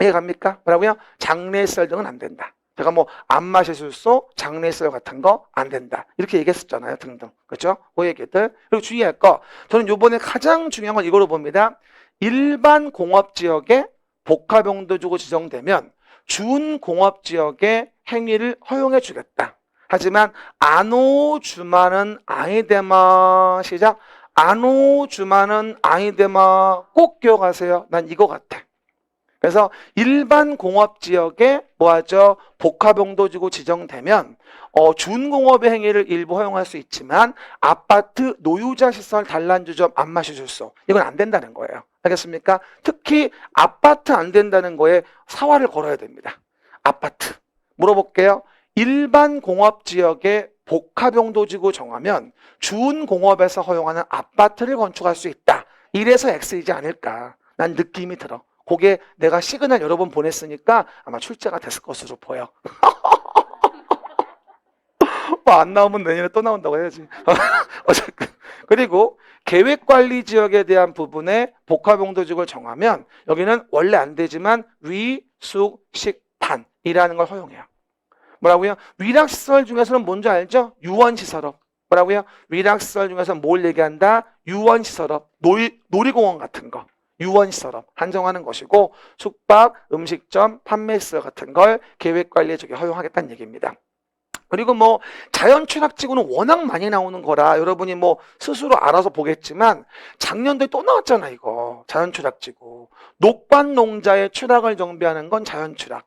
이해 갑니까? 뭐라고요? 장례설 등은 안 된다. 제가 뭐 안마실소, 장례설 같은 거 안 된다. 이렇게 얘기했었잖아요. 등등. 그렇죠? 그 얘기들. 그리고 주의할 거. 저는 이번에 가장 중요한 건 이거로 봅니다. 일반 공업지역에 복합용도지구 지정되면 준공업지역의 행위를 허용해 주겠다. 하지만 안오주만은 아니데마. 시작. 안오주만은 아니데마. 꼭 기억하세요. 난 이거 같아. 그래서 일반 공업지역에 뭐하죠? 복합용도지구 지정되면 준공업의 행위를 일부 허용할 수 있지만 아파트, 노유자 시설, 단란주점, 안마시술소 이건 안 된다는 거예요. 알겠습니까? 특히 아파트 안 된다는 거에 사활을 걸어야 됩니다. 아파트. 물어볼게요. 일반 공업지역에 복합용도지구 정하면 준공업에서 허용하는 아파트를 건축할 수 있다. 이래서 X이지 않을까. 난 느낌이 들어. 그게 내가 시그널 여러 번 보냈으니까 아마 출제가 됐을 것으로 보여. 뭐 안 나오면 내년에 또 나온다고 해야지. 어쨌든. 그리고 계획관리 지역에 대한 부분에 복합용도지구를 정하면 여기는 원래 안 되지만 위, 숙, 식, 단이라는 걸 허용해요. 뭐라고요? 위락시설 중에서는 뭔지 알죠? 유원시설업. 뭐라고요? 위락시설 중에서 뭘 얘기한다? 유원시설업. 놀이공원 같은 거. 유원시설업 한정하는 것이고 숙박, 음식점, 판매시설 같은 걸 계획관리에 저기 허용하겠다는 얘기입니다. 그리고 뭐 자연취락지구는 워낙 많이 나오는 거라 여러분이 뭐 스스로 알아서 보겠지만 작년도에 또 나왔잖아 이거. 자연취락지구. 녹반농자의 취락을 정비하는 건 자연취락.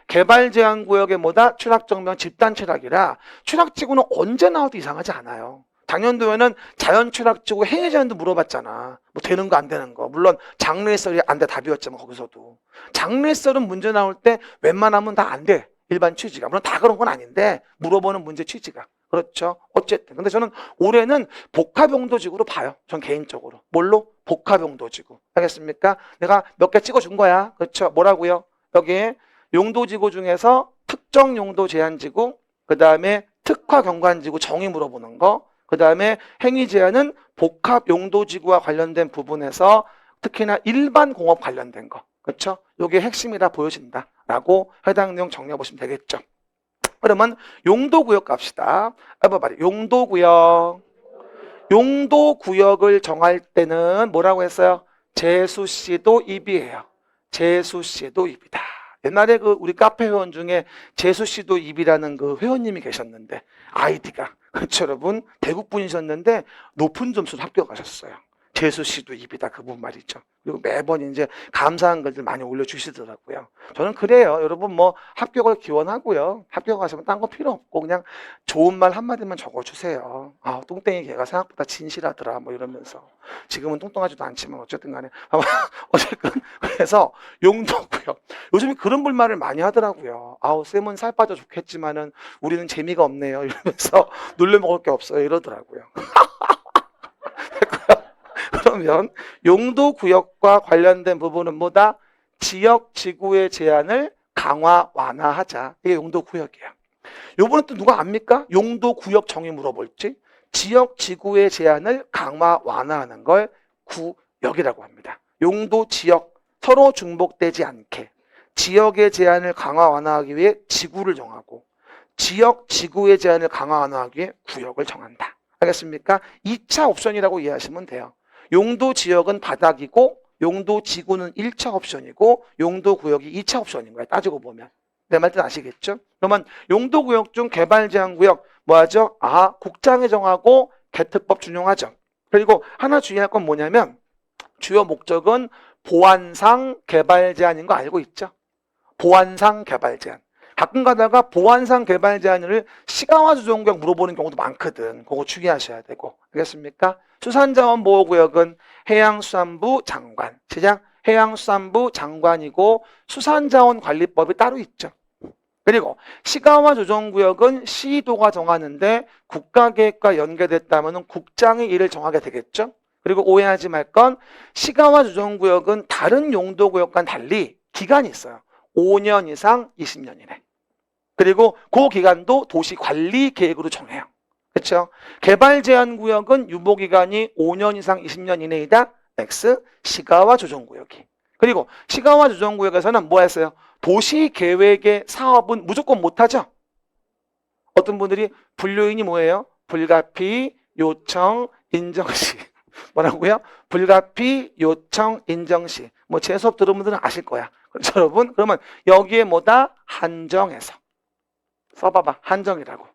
개발제한구역의 뭐다? 취락정비는 집단취락이라 취락지구는 언제 나와도 이상하지 않아요. 작년도에는 자연취락지구 행위제한도 물어봤잖아. 뭐 되는 거 안 되는 거. 물론 장례설이 안 돼 답이었지만 거기서도. 장례설은 문제 나올 때 웬만하면 다 안 돼. 일반 취지가. 물론 다 그런 건 아닌데 물어보는 문제 취지가. 그렇죠. 어쨌든. 근데 저는 올해는 복합용도지구로 봐요. 전 개인적으로. 뭘로? 복합용도지구. 알겠습니까? 내가 몇 개 찍어준 거야. 그렇죠. 뭐라고요? 여기에 용도지구 중에서 특정 용도 제한지구, 그 다음에 특화경관지구 정의 물어보는 거, 그 다음에 행위 제한은 복합용도지구와 관련된 부분에서 특히나 일반 공업 관련된 거. 그렇죠? 이게 핵심이라 보여진다라고 해당 내용 정리해 보시면 되겠죠. 그러면 용도구역 갑시다. everybody. 용도구역. 용도구역을 정할 때는 뭐라고 했어요? 재수시도 입이에요. 재수시도 입이다. 옛날에 그 우리 카페 회원 중에 재수시도 입이라는 그 회원님이 계셨는데 아이디가 그렇죠 여러분 대구 분이셨는데 높은 점수를 합격하셨어요. 재수시도 입이다 그분 말이죠. 그리고 매번 이제 감사한 글들 많이 올려주시더라고요. 저는 그래요. 여러분 뭐 합격을 기원하고요. 합격하시면 딴 거 필요 없고 그냥 좋은 말 한마디만 적어주세요. 아 뚱땡이 걔가 생각보다 진실하더라 뭐 이러면서 지금은 뚱뚱하지도 않지만 어쨌든 간에 어쨌든 그래서 용도고요. 요즘에 그런 불만을 많이 하더라고요. 아우 쌤은 살 빠져 좋겠지만은 우리는 재미가 없네요 이러면서 놀려 먹을 게 없어요 이러더라고요. 그러면 용도구역과 관련된 부분은 뭐다? 지역 지구의 제한을 강화 완화하자. 이게 용도구역이야. 요번에 또 누가 압니까? 용도구역 정의 물어볼지. 지역 지구의 제한을 강화 완화하는 걸 구역이라고 합니다. 용도 지역 서로 중복되지 않게 지역의 제한을 강화 완화하기 위해 지구를 정하고 지역 지구의 제한을 강화 완화하기 위해 구역을 정한다. 알겠습니까? 2차 옵션이라고 이해하시면 돼요. 용도 지역은 바닥이고 용도 지구는 1차 옵션이고 용도 구역이 2차 옵션인 거예요. 따지고 보면. 내 말 뜻 아시겠죠? 그러면 용도 구역 중 개발 제한 구역 뭐 하죠? 국장이 정하고 개특법 준용하죠. 그리고 하나 주의할 건 뭐냐면 주요 목적은 보안상 개발 제한인 거 알고 있죠? 보안상 개발 제한. 가끔 가다가 보안상 개발 제한을 시가와 조정구역 물어보는 경우도 많거든. 그거 주의하셔야 되고. 알겠습니까? 수산자원보호구역은 해양수산부 장관. 시작. 해양수산부 장관이고 수산자원관리법이 따로 있죠. 그리고 시가와 조정구역은 시도가 정하는데 국가계획과 연계됐다면 국장이 이를 정하게 되겠죠. 그리고 오해하지 말 건 시가와 조정구역은 다른 용도구역과는 달리 기간이 있어요. 5년 이상 20년 이내. 그리고 그 기간도 도시관리계획으로 정해요. 그렇죠? 개발제한구역은 유보기간이 5년 이상 20년 이내이다. X 시가와 조정구역이. 그리고 시가와 조정구역에서는 뭐 했어요? 도시계획의 사업은 무조건 못하죠. 어떤 분들이 분류인이 뭐예요? 불가피, 요청, 인정시. 뭐라고요? 불가피, 요청, 인정시. 뭐 제 수업 들은 분들은 아실 거야. 그렇죠, 여러분? 그러면 여기에 뭐다? 한정해서. 써봐봐. 한정이라고.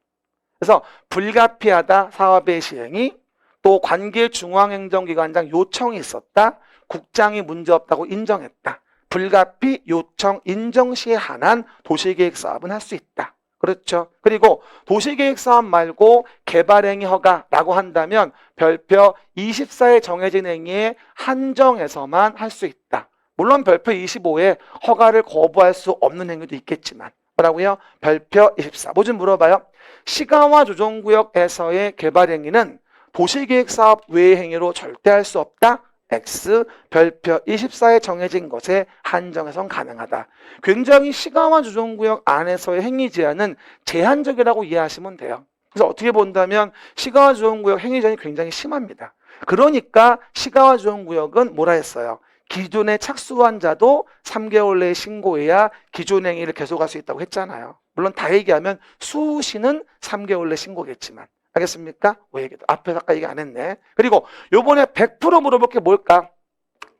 그래서 불가피하다 사업의 시행이 또 관계중앙행정기관장 요청이 있었다. 국장이 문제없다고 인정했다. 불가피, 요청, 인정 시에 한한 도시계획 사업은 할 수 있다. 그렇죠. 그리고 도시계획 사업 말고 개발행위 허가라고 한다면 별표 24에 정해진 행위에 한정해서만 할 수 있다. 물론 별표 25에 허가를 거부할 수 없는 행위도 있겠지만 뭐라고요? 별표 24. 뭐 좀 물어봐요. 시가와 조정구역에서의 개발행위는 도시계획사업 외의 행위로 절대 할 수 없다. X 별표 24에 정해진 것에 한정해선 가능하다. 굉장히 시가와 조정구역 안에서의 행위 제한은 제한적이라고 이해하시면 돼요. 그래서 어떻게 본다면 시가와 조정구역 행위 제한이 굉장히 심합니다. 그러니까 시가와 조정구역은 뭐라 했어요? 기존에 착수한 자도 3개월 내에 신고해야 기존 행위를 계속할 수 있다고 했잖아요. 물론 다 얘기하면 수시는 3개월 내 신고겠지만. 알겠습니까? 왜 얘기도 앞에서 아까 얘기 안 했네. 그리고 요번에 100% 물어볼 게 뭘까?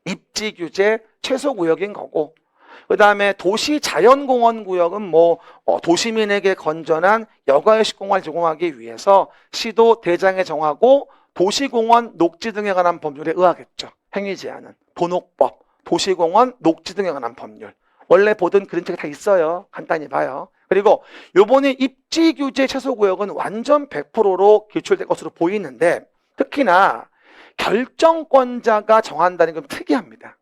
입지 규제 최소 구역인 거고, 그 다음에 도시 자연공원 구역은 뭐 도시민에게 건전한 여가휴식 공간을 제공하기 위해서 시도 대장에 정하고 도시공원 녹지 등에 관한 법률에 의하겠죠. 행위 제한은 도녹법, 도시공원 녹지 등에 관한 법률. 원래 보던 그런 책이 다 있어요. 간단히 봐요. 그리고 요번에 입지 규제 최소 구역은 완전 100%로 기출될 것으로 보이는데 특히나 결정권자가 정한다는 건 특이합니다.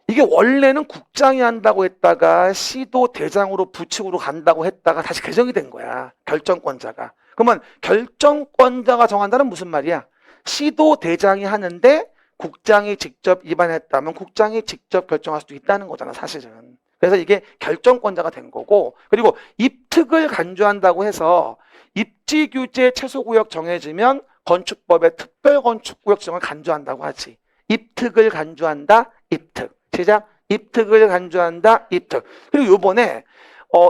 이게 원래는 국장이 한다고 했다가 시도 대장으로 부축으로 간다고 했다가 다시 개정이 된 거야. 결정권자가. 그러면 결정권자가 정한다는 무슨 말이야? 시도 대장이 하는데 국장이 직접 위반했다면 국장이 직접 결정할 수도 있다는 거잖아, 사실은. 그래서 이게 결정권자가 된 거고, 그리고 입특을 간주한다고 해서 입지규제 최소구역 정해지면 건축법의 특별건축구역 지정을 간주한다고 하지. 입특을 간주한다, 입특. 시작. 입특을 간주한다, 입특. 그리고 요번에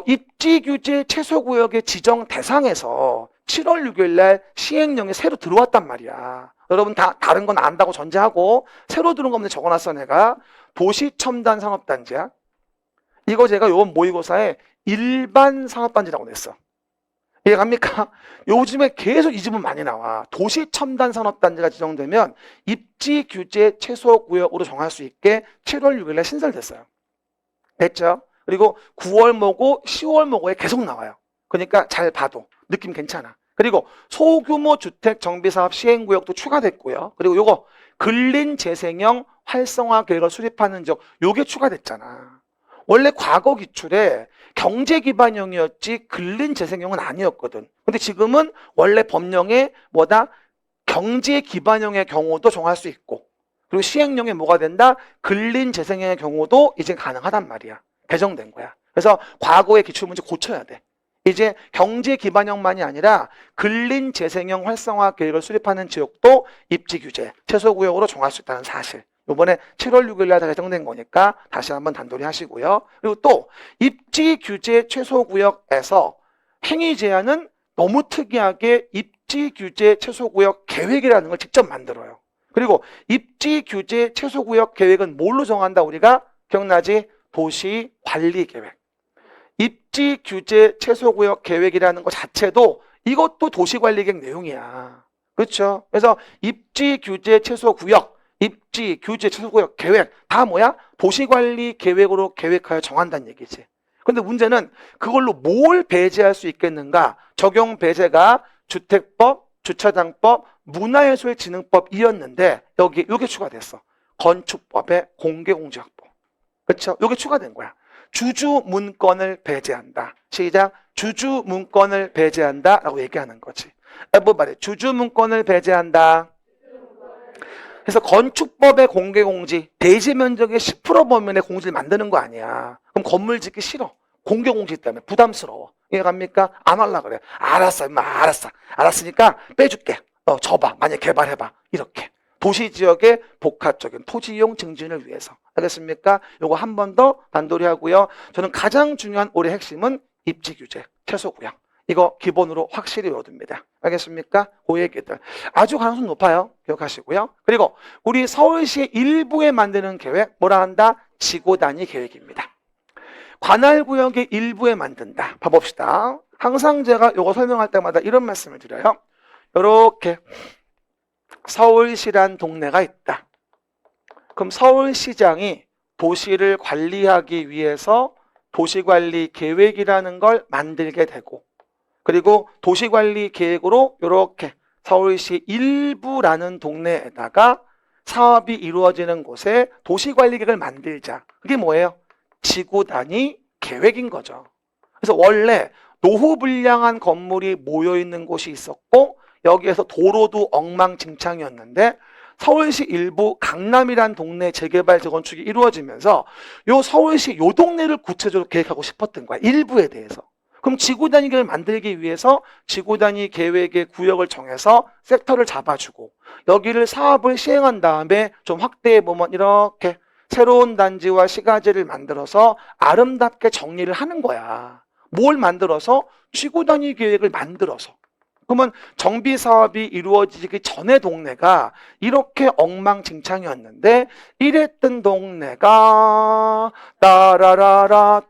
입지규제 최소구역의 지정 대상에서 7월 6일 날 시행령이 새로 들어왔단 말이야. 여러분 다 다른 건 안다고 전제하고 새로 들어온 거 없는데 적어놨어 내가. 도시첨단산업단지야. 이거 제가 요번 모의고사에 일반 산업단지라고 냈어. 이해갑니까? 요즘에 계속 이 질문 많이 나와. 도시첨단산업단지가 지정되면 입지규제 최소구역으로 정할 수 있게 7월 6일에 신설됐어요. 됐죠? 그리고 9월 모고 10월 모고에 계속 나와요. 그러니까 잘 봐도 느낌 괜찮아. 그리고 소규모 주택 정비사업 시행구역도 추가됐고요. 그리고 요거 근린재생형 활성화 계획을 수립하는 적 요게 추가됐잖아. 원래 과거 기출에 경제기반형이었지 근린재생형은 아니었거든. 근데 지금은 원래 법령에 뭐다? 경제기반형의 경우도 정할 수 있고 그리고 시행령에 뭐가 된다? 근린재생형의 경우도 이제 가능하단 말이야. 개정된 거야. 그래서 과거의 기출문제 고쳐야 돼. 이제 경제 기반형만이 아니라 근린 재생형 활성화 계획을 수립하는 지역도 입지 규제, 최소 구역으로 정할 수 있다는 사실. 이번에 7월 6일 날 개정된 거니까 다시 한번 단도리 하시고요. 그리고 또 입지 규제 최소 구역에서 행위 제한은 너무 특이하게 입지 규제 최소 구역 계획이라는 걸 직접 만들어요. 그리고 입지 규제 최소 구역 계획은 뭘로 정한다 우리가? 기억나지? 도시 관리 계획. 입지 규제 최소 구역 계획이라는 것 자체도 이것도 도시 관리 계획 내용이야. 그렇죠? 그래서 입지 규제 최소 구역, 입지 규제 최소 구역 계획 다 뭐야? 도시 관리 계획으로 계획하여 정한다는 얘기지. 근데 문제는 그걸로 뭘 배제할 수 있겠는가? 적용 배제가 주택법, 주차장법, 문화예술진흥법이었는데 여기 이게 추가됐어. 건축법의 공개공지확보. 그렇죠? 이게 추가된 거야. 주주 문건을 배제한다. 시작. 주주 문건을 배제한다 라고 얘기하는 거지. everybody, 주주 문건을 배제한다. 그래서 건축법의 공개공지, 대지 면적의 10% 범위내 공지를 만드는 거 아니야. 그럼 건물 짓기 싫어. 공개공지 때문에 부담스러워. 이해갑니까? 안 하려고 그래. 알았어, 임마, 알았어. 알았으니까 빼줄게. 줘봐. 만약 개발해봐. 이렇게. 도시지역의 복합적인 토지이용 증진을 위해서. 알겠습니까? 요거 한 번 더 단도리 하고요. 저는 가장 중요한 올해 핵심은 입지 규제, 최소 구역. 이거 기본으로 확실히 외워둡니다. 알겠습니까? 그 얘기들. 아주 가능성 높아요. 기억하시고요. 그리고 우리 서울시 일부에 만드는 계획, 뭐라 한다? 지구 단위 계획입니다. 관할 구역의 일부에 만든다. 봐봅시다. 항상 제가 요거 설명할 때마다 이런 말씀을 드려요. 요렇게 서울시란 동네가 있다. 그럼 서울시장이 도시를 관리하기 위해서 도시관리 계획이라는 걸 만들게 되고, 그리고 도시관리 계획으로 이렇게 서울시 일부라는 동네에다가 사업이 이루어지는 곳에 도시관리 계획을 만들자. 그게 뭐예요? 지구 단위 계획인 거죠. 그래서 원래 노후불량한 건물이 모여있는 곳이 있었고 여기에서 도로도 엉망진창이었는데 서울시 일부 강남이란 동네 재개발 재건축이 이루어지면서 요 서울시 요 동네를 구체적으로 계획하고 싶었던 거야. 일부에 대해서. 그럼 지구 단위 계획을 만들기 위해서 지구 단위 계획의 구역을 정해서 섹터를 잡아주고 여기를 사업을 시행한 다음에 좀 확대해 보면 이렇게 새로운 단지와 시가지를 만들어서 아름답게 정리를 하는 거야. 뭘 만들어서? 지구 단위 계획을 만들어서. 그러면 정비 사업이 이루어지기 전의 동네가 이렇게 엉망진창이었는데 이랬던 동네가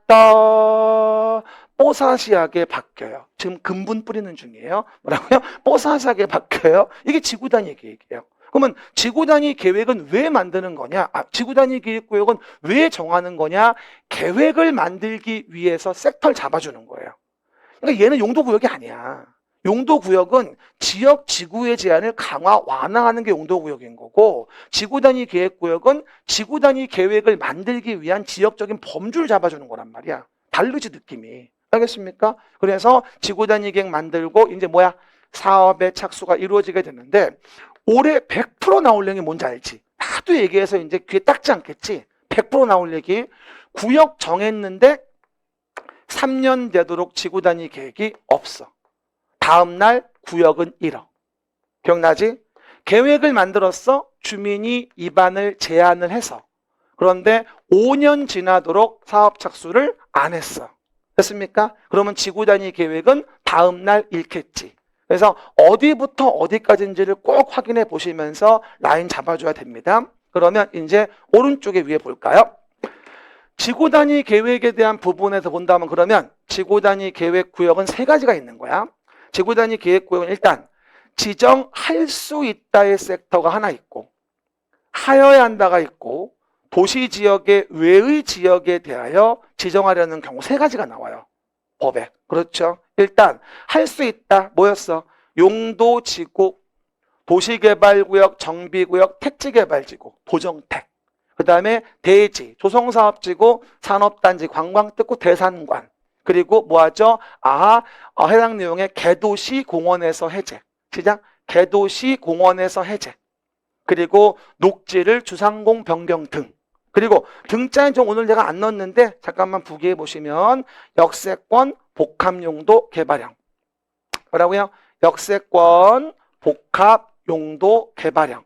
따라라라따 뽀사시하게 바뀌어요. 지금 근분 뿌리는 중이에요. 뭐라고요? 뽀사시하게 바뀌어요. 이게 지구 단위 계획이에요. 그러면 지구 단위 계획은 왜 만드는 거냐? 지구 단위 계획구역은 왜 정하는 거냐? 계획을 만들기 위해서 섹터를 잡아주는 거예요. 그러니까 얘는 용도구역이 아니야. 용도구역은 지역 지구의 제한을 강화, 완화하는 게 용도구역인 거고 지구 단위 계획구역은 지구 단위 계획을 만들기 위한 지역적인 범주를 잡아주는 거란 말이야. 다르지 느낌이. 알겠습니까? 그래서 지구 단위 계획 만들고 이제 뭐야? 사업의 착수가 이루어지게 되는데 올해 100% 나올 얘기 뭔지 알지? 하도 얘기해서 이제 귀에 딱지 않겠지? 100% 나올 얘기. 구역 정했는데 3년 되도록 지구 단위 계획이 없어. 다음날 구역은 잃어. 기억나지? 계획을 만들었어. 주민이 입안을 제안을 해서. 그런데 5년 지나도록 사업 착수를 안 했어. 됐습니까? 그러면 지구 단위 계획은 다음날 잃겠지. 그래서 어디부터 어디까지인지를 꼭 확인해 보시면서 라인 잡아줘야 됩니다. 그러면 이제 오른쪽에 위에 볼까요? 지구 단위 계획에 대한 부분에서 본다면 그러면 지구 단위 계획 구역은 3가지가 있는 거야. 지구 단위 계획 구역은 일단 지정할 수 있다의 섹터가 하나 있고 하여야 한다가 있고 도시 지역의 외의 지역에 대하여 지정하려는 경우 3가지가 나와요. 법에. 그렇죠? 일단 할 수 있다. 뭐였어? 용도지구, 도시개발구역, 정비구역, 택지개발지구, 도정택. 그 다음에 대지, 조성사업지구, 산업단지, 관광특구, 대산관. 그리고 뭐하죠? 해당 내용의 개도시 공원에서 해제. 시작. 개도시 공원에서 해제. 그리고 녹지를 주상공 변경 등. 그리고 등자는 좀 오늘 내가 안 넣었는데 잠깐만 부기해 보시면 역세권, 복합용도 개발형. 뭐라고요? 역세권 복합용도 개발형.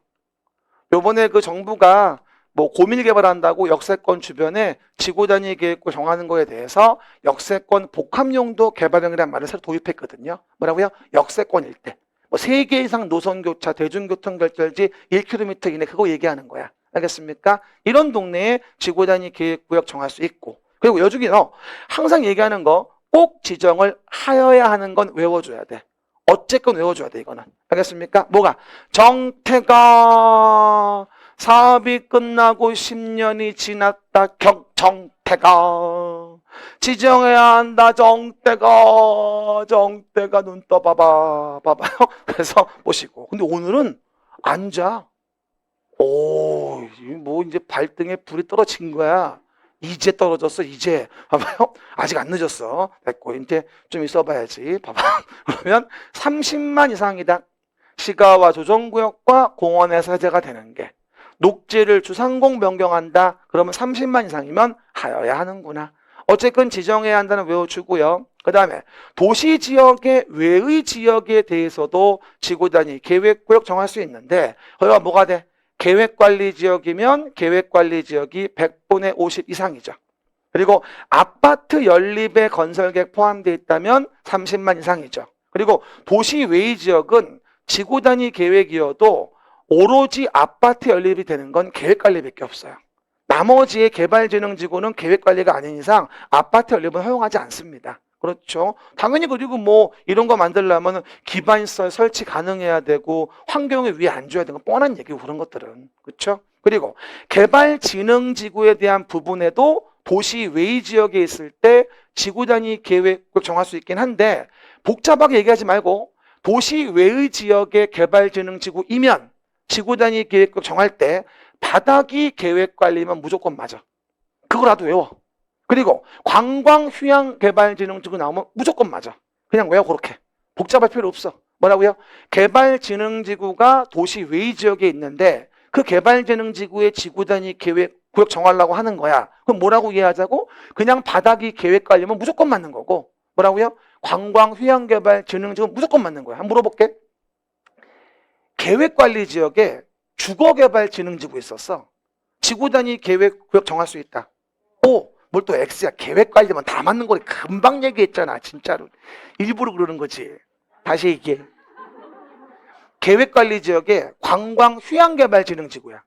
요번에 그 정부가 뭐 고밀 개발한다고 역세권 주변에 지구 단위 계획을 정하는 거에 대해서 역세권 복합용도 개발형이라는 말을 새로 도입했거든요. 뭐라고요? 역세권 일대. 뭐 3개 이상 노선교차, 대중교통 결절지 1km 이내 그거 얘기하는 거야. 알겠습니까? 이런 동네에 지구 단위 계획구역 정할 수 있고, 그리고 여중에서 항상 얘기하는 거 꼭 지정을 하여야 하는 건 외워줘야 돼. 어쨌건 외워줘야 돼, 이거는. 알겠습니까? 뭐가? 정태가 사업이 끝나고 10년이 지났다. 정태가 지정해야 한다. 정태가 눈 떠봐봐. 봐봐요. 그래서 보시고. 근데 오늘은 앉아. 오, 뭐 이제 발등에 불이 떨어진 거야. 이제 떨어졌어, 이제. 봐봐요. 아직 안 늦었어. 됐고, 이제 좀 있어봐야지. 봐봐. 그러면 30만 이상이다. 시가와 조정구역과 공원에서 해제가 되는 게. 녹지를 주상공 변경한다. 그러면 30만 이상이면 하여야 하는구나. 어쨌든 지정해야 한다는 외워주고요. 그 다음에 도시지역의 외의 지역에 대해서도 지구단위 계획구역 정할 수 있는데, 거기가 뭐가 돼? 계획관리지역이면 계획관리지역이 100분의 50 이상이죠. 그리고 아파트 연립에 건설계획 포함되어 있다면 30만 이상이죠. 그리고 도시 외의 지역은 지구단위 계획이어도 오로지 아파트 연립이 되는 건 계획관리밖에 없어요. 나머지의 개발진흥지구는 계획관리가 아닌 이상 아파트 연립은 허용하지 않습니다. 그렇죠. 당연히. 그리고 뭐 이런 거 만들려면 기반시설 설치 가능해야 되고 환경에 위에 안 줘야 되는 건 뻔한 얘기고 그런 것들은. 그렇죠. 그리고 개발진흥지구에 대한 부분에도 도시 외의 지역에 있을 때 지구 단위 계획을 정할 수 있긴 한데, 복잡하게 얘기하지 말고 도시 외의 지역의 개발진흥지구이면 지구 단위 계획을 정할 때 바닥이 계획관리면 무조건 맞아. 그거라도 외워. 그리고 관광휴양개발진흥지구 나오면 무조건 맞아. 그냥 외워. 그렇게 복잡할 필요 없어. 뭐라고요? 개발진흥지구가 도시 외의 지역에 있는데 그 개발진흥지구의 지구단위 계획구역 정하려고 하는 거야. 그럼 뭐라고 이해하자고? 그냥 바닥이 계획관리면 무조건 맞는 거고, 뭐라고요? 관광휴양개발진흥지구 무조건 맞는 거야. 한번 물어볼게. 계획관리지역에 주거개발진흥지구 있었어. 지구단위 계획구역 정할 수 있다. 오, 뭘 또 X야. 계획관리면 다 맞는 거래. 금방 얘기했잖아. 진짜로. 일부러 그러는 거지. 다시 얘기해. 계획관리지역에 관광휴양개발진흥지구야.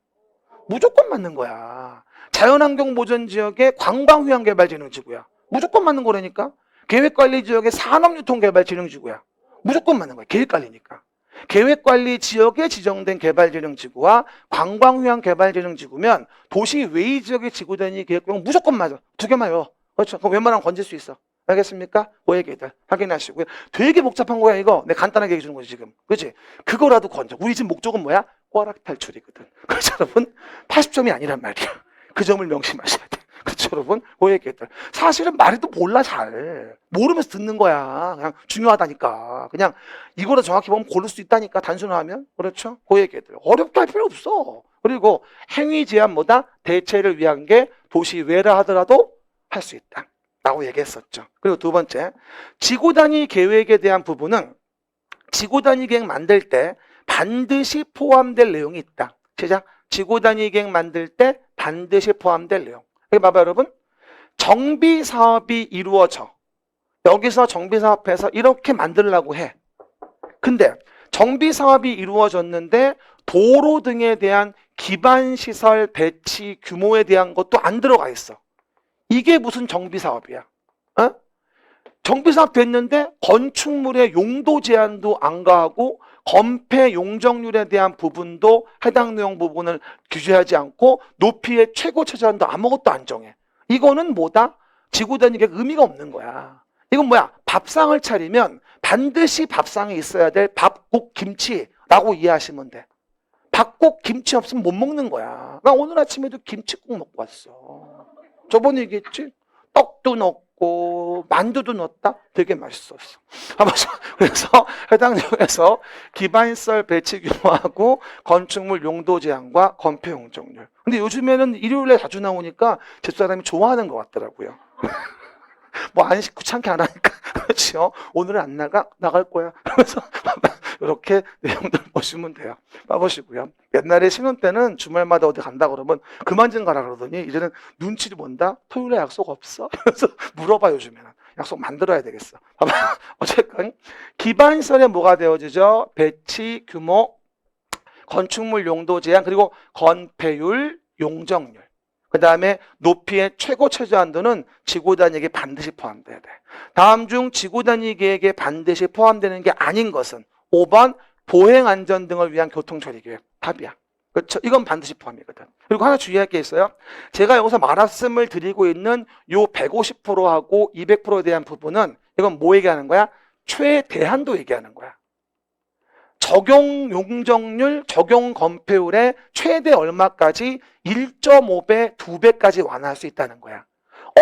무조건 맞는 거야. 자연환경보전지역에 관광휴양개발진흥지구야. 무조건 맞는 거라니까. 계획관리지역에 산업유통개발진흥지구야. 무조건 맞는 거야. 계획관리니까. 계획관리지역에 지정된 개발진흥지구와 관광휴양개발진흥지구면 도시 외의 지역의 지구단위 계획구역은 무조건 맞아. 두 개만 외워. 그렇죠. 그럼 웬만하면 건질 수 있어. 알겠습니까? 그 얘기들 확인하시고요. 되게 복잡한 거야 이거. 내가 간단하게 얘기해 주는 거지 지금. 그렇지? 그거라도 건져. 우리 지금 목적은 뭐야? 꽈락 탈출이거든. 그렇죠 여러분? 80점이 아니란 말이야. 그 점을 명심하셔야 돼. 그렇죠 여러분? 그 얘기들. 사실은 말해도 몰라 잘. 모르면서 듣는 거야. 그냥 중요하다니까. 그냥 이거를 정확히 보면 고를 수 있다니까 단순화하면. 그렇죠? 그 얘기들. 어렵게 할 필요 없어. 그리고 행위 제한보다 대체를 위한 게 도시 외라 하더라도 할 수 있다. 라고 얘기했었죠. 그리고 두 번째, 지구단위 계획에 대한 부분은 지구단위 계획 만들 때 반드시 포함될 내용이 있다. 시작. 지구단위 계획 만들 때 반드시 포함될 내용. 여기 봐봐 여러분. 정비사업이 이루어져. 여기서 정비사업에서 이렇게 만들려고 해. 근데 정비사업이 이루어졌는데 도로 등에 대한 기반시설 배치 규모에 대한 것도 안 들어가 있어. 이게 무슨 정비사업이야? 어? 정비사업 됐는데 건축물의 용도 제한도 안 가하고 건폐 용적률에 대한 부분도 해당 내용 부분을 규제하지 않고 높이의 최고 최저한도 아무것도 안 정해. 이거는 뭐다? 지구단위 계획 의미가 없는 거야. 이건 뭐야? 밥상을 차리면 반드시 밥상에 있어야 될 밥국 김치라고 이해하시면 돼. 밥국 김치 없으면 못 먹는 거야. 나 오늘 아침에도 김치국 먹고 왔어. 저번에 얘기했지? 떡도 넣고 만두도 넣었다? 되게 맛있었어. 그래서 해당 내용에서 기반시설 배치 규모하고 건축물 용도 제한과 건폐 용적률. 근데 요즘에는 일요일에 자주 나오니까 집사람이 좋아하는 것 같더라고요. 뭐 안 귀찮게 안 하니까 그렇죠. 오늘은 안 나갈 거야. 그래서 이렇게 내용들 보시면 돼요. 봐보시고요. 옛날에 신혼 때는 주말마다 어디 간다 그러면 그만 좀 가라 그러더니 이제는 눈치를 본다. 토요일에 약속 없어? 그래서 물어봐 요즘에는. 약속 만들어야 되겠어. 봐봐. 어쨌건 기반시설에 뭐가 되어지죠? 배치, 규모, 건축물 용도 제한, 그리고 건폐율, 용적률. 그 다음에 높이의 최고 최저 한도는 지구 단위계획에 반드시 포함돼야 돼. 다음 중 지구 단위계획에 반드시 포함되는 게 아닌 것은 5번 보행 안전 등을 위한 교통처리 계획. 답이야. 그렇죠? 이건 반드시 포함이거든. 그리고 하나 주의할 게 있어요. 제가 여기서 말씀을 드리고 있는 요 150%하고 200%에 대한 부분은 이건 뭐 얘기하는 거야? 최대한도 얘기하는 거야. 적용 용적률, 적용 건폐율의 최대 얼마까지 1.5배, 2배까지 완화할 수 있다는 거야.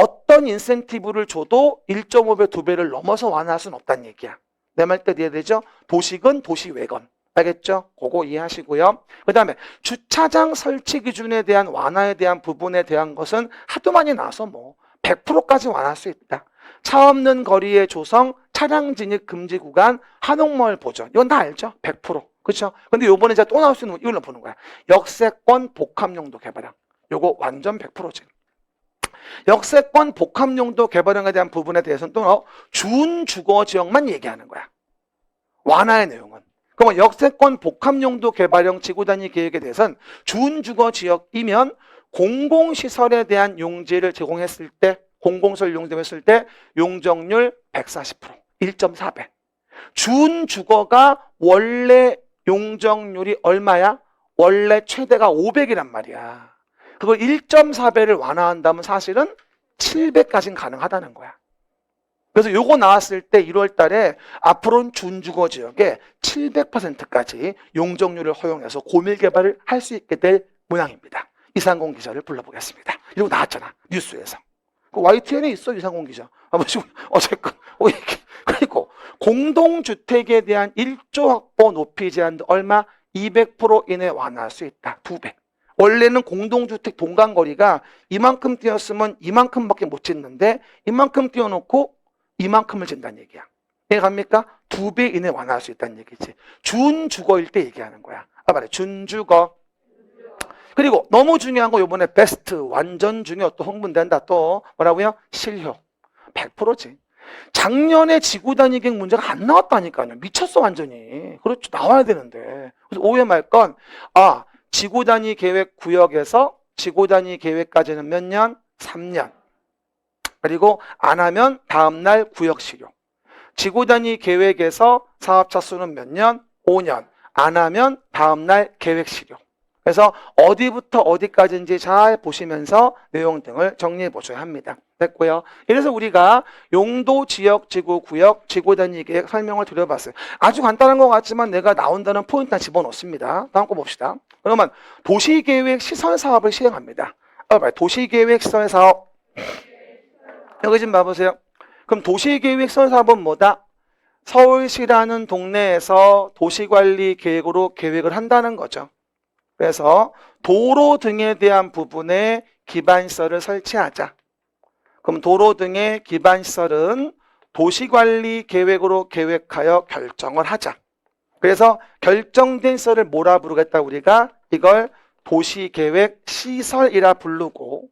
어떤 인센티브를 줘도 1.5배, 2배를 넘어서 완화할 수는 없다는 얘기야. 내 말 뜻 이해되죠? 도식은 도시외건. 알겠죠? 그거 이해하시고요. 그 다음에 주차장 설치 기준에 대한 완화에 대한 부분에 대한 것은 하도 많이 나와서 뭐 100%까지 완화할 수 있다. 차 없는 거리의 조성, 차량 진입 금지 구간, 한옥마을 보전. 이건 다 알죠? 100%. 그렇죠? 근데 요번에 제가 또 나올 수 있는 거 이걸로 보는 거야. 역세권 복합용도 개발형. 요거 완전 100%지. 역세권 복합용도 개발형에 대한 부분에 대해서는 또 준주거 지역만 얘기하는 거야. 완화의 내용은. 그러면 역세권 복합용도 개발형 지구단위 계획에 대해서는 준주거 지역이면 공공시설에 대한 용지를 제공했을 때, 공공시설 용지했을 때 용적률 140%, 1.4배. 준주거가 원래 용적률이 얼마야? 원래 최대가 500이란 말이야. 그걸 1.4배를 완화한다면 사실은 7배까지는 가능하다는 거야. 그래서 요거 나왔을 때 1월 달에 앞으로는 준주거 지역에 700%까지 용적률을 허용해서 고밀 개발을 할 수 있게 될 모양입니다. 이상공 기자를 불러보겠습니다. 이러고 나왔잖아. 뉴스에서. 그 YTN에 있어, 이상공 기자. 어쨌건. 그리고 공동주택에 대한 1조 확보 높이 제한도 얼마? 200% 이내 완화할 수 있다. 2배. 원래는 공동주택 동간거리가 이만큼 띄었으면 이만큼밖에 못 짓는데 이만큼 띄워놓고 이만큼을 짓는다는 얘기야. 이해 갑니까? 2배 이내 완화할 수 있다는 얘기지. 준주거일 때 얘기하는 거야. 말해. 준주거. 그리고 너무 중요한 거 요번에 베스트, 완전 중요, 또 흥분된다. 또 뭐라고요? 실효. 100%지. 작년에 지구 단위 계획 문제가 안 나왔다니까요. 미쳤어 완전히. 그렇죠. 나와야 되는데. 그래서 오해 말 건 지구 단위 계획 구역에서 지구 단위 계획까지는 몇 년? 3년. 그리고 안 하면 다음날 구역 실효. 지구 단위 계획에서 사업차 수는 몇 년? 5년. 안 하면 다음날 계획 실효. 그래서 어디부터 어디까지인지 잘 보시면서 내용 등을 정리해 보셔야 합니다. 됐고요. 이래서 우리가 용도, 지역, 지구, 구역, 지구 단위 계획 설명을 드려봤어요. 아주 간단한 것 같지만 내가 나온다는 포인트 하나 집어넣습니다. 다음 거 봅시다. 그러면 도시계획 시설 사업을 시행합니다. 도시계획 시설 사업. 여기 좀 봐보세요. 그럼 도시계획 시설 사업은 뭐다? 서울시라는 동네에서 도시관리 계획으로 계획을 한다는 거죠. 그래서 도로 등에 대한 부분에 기반시설을 설치하자. 그럼 도로 등의 기반시설은 도시관리 계획으로 계획하여 결정을 하자. 그래서 결정된 시설을 뭐라 부르겠다 우리가? 이걸 도시계획 시설이라 부르고,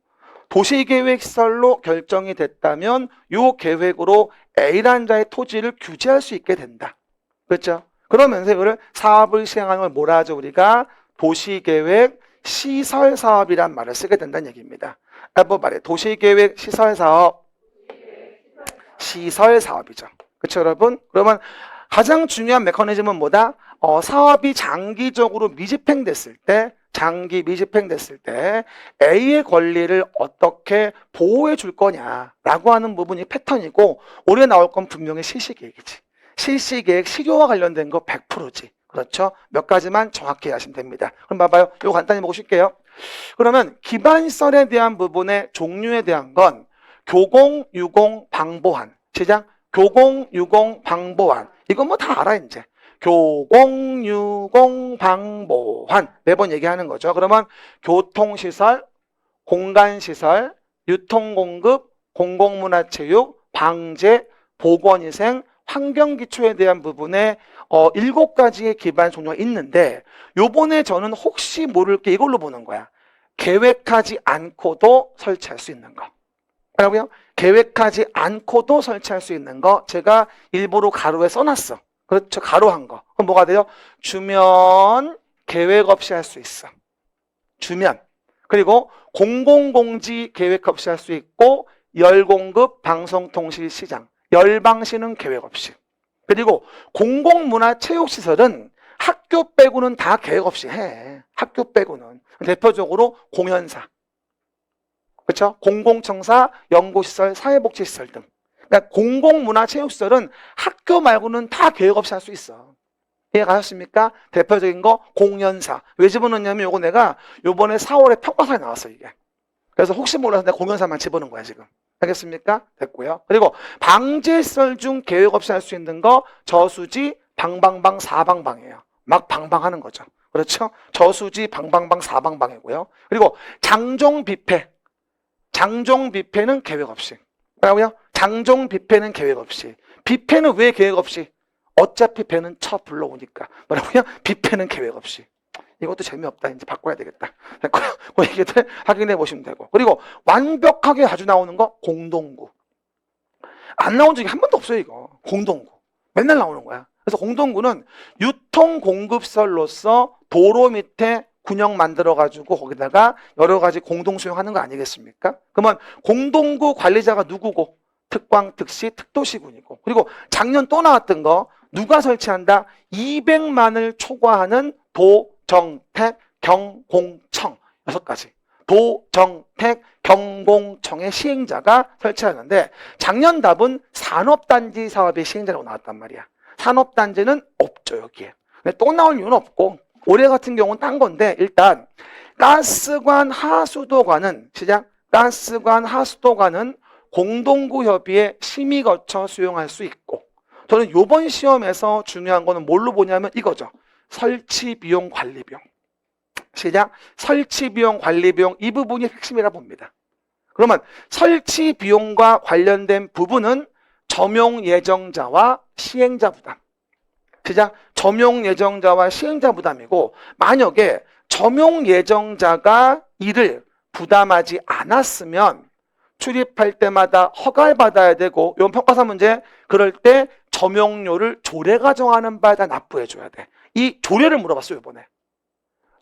도시계획 시설로 결정이 됐다면 이 계획으로 A라는 자의 토지를 규제할 수 있게 된다. 그렇죠? 그러면서 이거를 사업을 시행하는 걸 뭐라 하죠 우리가? 도시계획 시설 사업이란 말을 쓰게 된다는 얘기입니다. 한번 말해. 도시계획 시설 사업. 시설 사업이죠. 그렇죠, 여러분? 그러면 가장 중요한 메커니즘은 뭐다? 사업이 장기적으로 미집행됐을 때, 장기 미집행됐을 때 A의 권리를 어떻게 보호해 줄 거냐라고 하는 부분이 패턴이고, 올해 나올 건 분명히 실시계획이지. 실시계획 실효와 관련된 거 100%지. 그렇죠? 몇 가지만 정확히 하시면 됩니다. 그럼 봐봐요. 이거 간단히 보고 쉴게요. 그러면 기반시설에 대한 부분의 종류에 대한 건 교공, 유공, 방보한. 시작. 교공, 유공, 방보한. 이건 뭐 다 알아 이제. 교공, 유공, 방보한. 매번 얘기하는 거죠. 그러면 교통시설, 공간시설, 유통공급, 공공문화체육, 방제, 보건위생, 환경기초에 대한 부분에 7가지의 기반 종류가 있는데 요번에 저는 혹시 모를 게 이걸로 보는 거야. 계획하지 않고도 설치할 수 있는 거. 뭐라고요? 계획하지 않고도 설치할 수 있는 거 제가 일부러 가로에 써놨어. 그렇죠. 가로한 거. 그럼 뭐가 돼요? 주면 계획 없이 할 수 있어. 주면. 그리고 공공공지 계획 없이 할 수 있고 열공급 방송통신시장. 열방시는 계획 없이. 그리고 공공문화체육시설은 학교 빼고는 다 계획 없이 해. 학교 빼고는. 대표적으로 공연사. 그렇죠? 공공청사, 연구시설, 사회복지시설 등. 그러니까 공공문화체육시설은 학교 말고는 다 계획 없이 할 수 있어. 이해가셨습니까? 대표적인 거 공연사. 왜 집어넣냐면 요거 내가 요번에 4월에 평가사에 나왔어 이게. 그래서 혹시 몰라서 내가 공연사만 집어넣은 거야 지금. 알겠습니까? 됐고요. 그리고 방제시설 중 계획 없이 할 수 있는 거 저수지, 방방방, 사방방이에요. 막 방방하는 거죠. 그렇죠? 저수지, 방방방, 사방방이고요. 그리고 장종 뷔페. 장종 뷔페는 계획 없이. 뭐라고요? 장종 뷔페는 계획 없이. 뷔페는 왜 계획 없이? 어차피 배는 쳐 불러오니까. 뭐라고요? 뷔페는 계획 없이. 이것도 재미없다. 이제 바꿔야 되겠다. 그 얘기들 확인해 보시면 되고. 그리고 완벽하게 자주 나오는 거 공동구. 안 나온 적이 한 번도 없어요 이거. 공동구. 맨날 나오는 거야. 그래서 공동구는 유통공급설로서 도로 밑에 군역 만들어가지고 거기다가 여러 가지 공동 수용하는 거 아니겠습니까? 그러면 공동구 관리자가 누구고? 특광, 특시, 특도시군이고. 그리고 작년 또 나왔던 거 누가 설치한다? 200만을 초과하는 도정택, 경공청 6가지. 도정택, 경공청의 시행자가 설치하는데 작년 답은 산업단지 사업의 시행자라고 나왔단 말이야. 산업단지는 없죠 여기에. 근데 또 나올 이유는 없고 올해 같은 경우는 딴 건데 일단 가스관 하수도관은 시작. 가스관 하수도관은 공동구 협의회 심의 거쳐 수용할 수 있고 저는 이번 시험에서 중요한 거는 뭘로 보냐면 이거죠. 설치 비용 관리 비용. 시작. 설치 비용 관리 비용 이 부분이 핵심이라 봅니다. 그러면 설치 비용과 관련된 부분은 점용 예정자와 시행자 부담. 시작. 점용 예정자와 시행자 부담이고 만약에 점용 예정자가 이를 부담하지 않았으면 출입할 때마다 허가를 받아야 되고 이건 평가사 문제 그럴 때 점용료를 조례가 정하는 바에다 납부해 줘야 돼. 이 조례를 물어봤어요 이번에.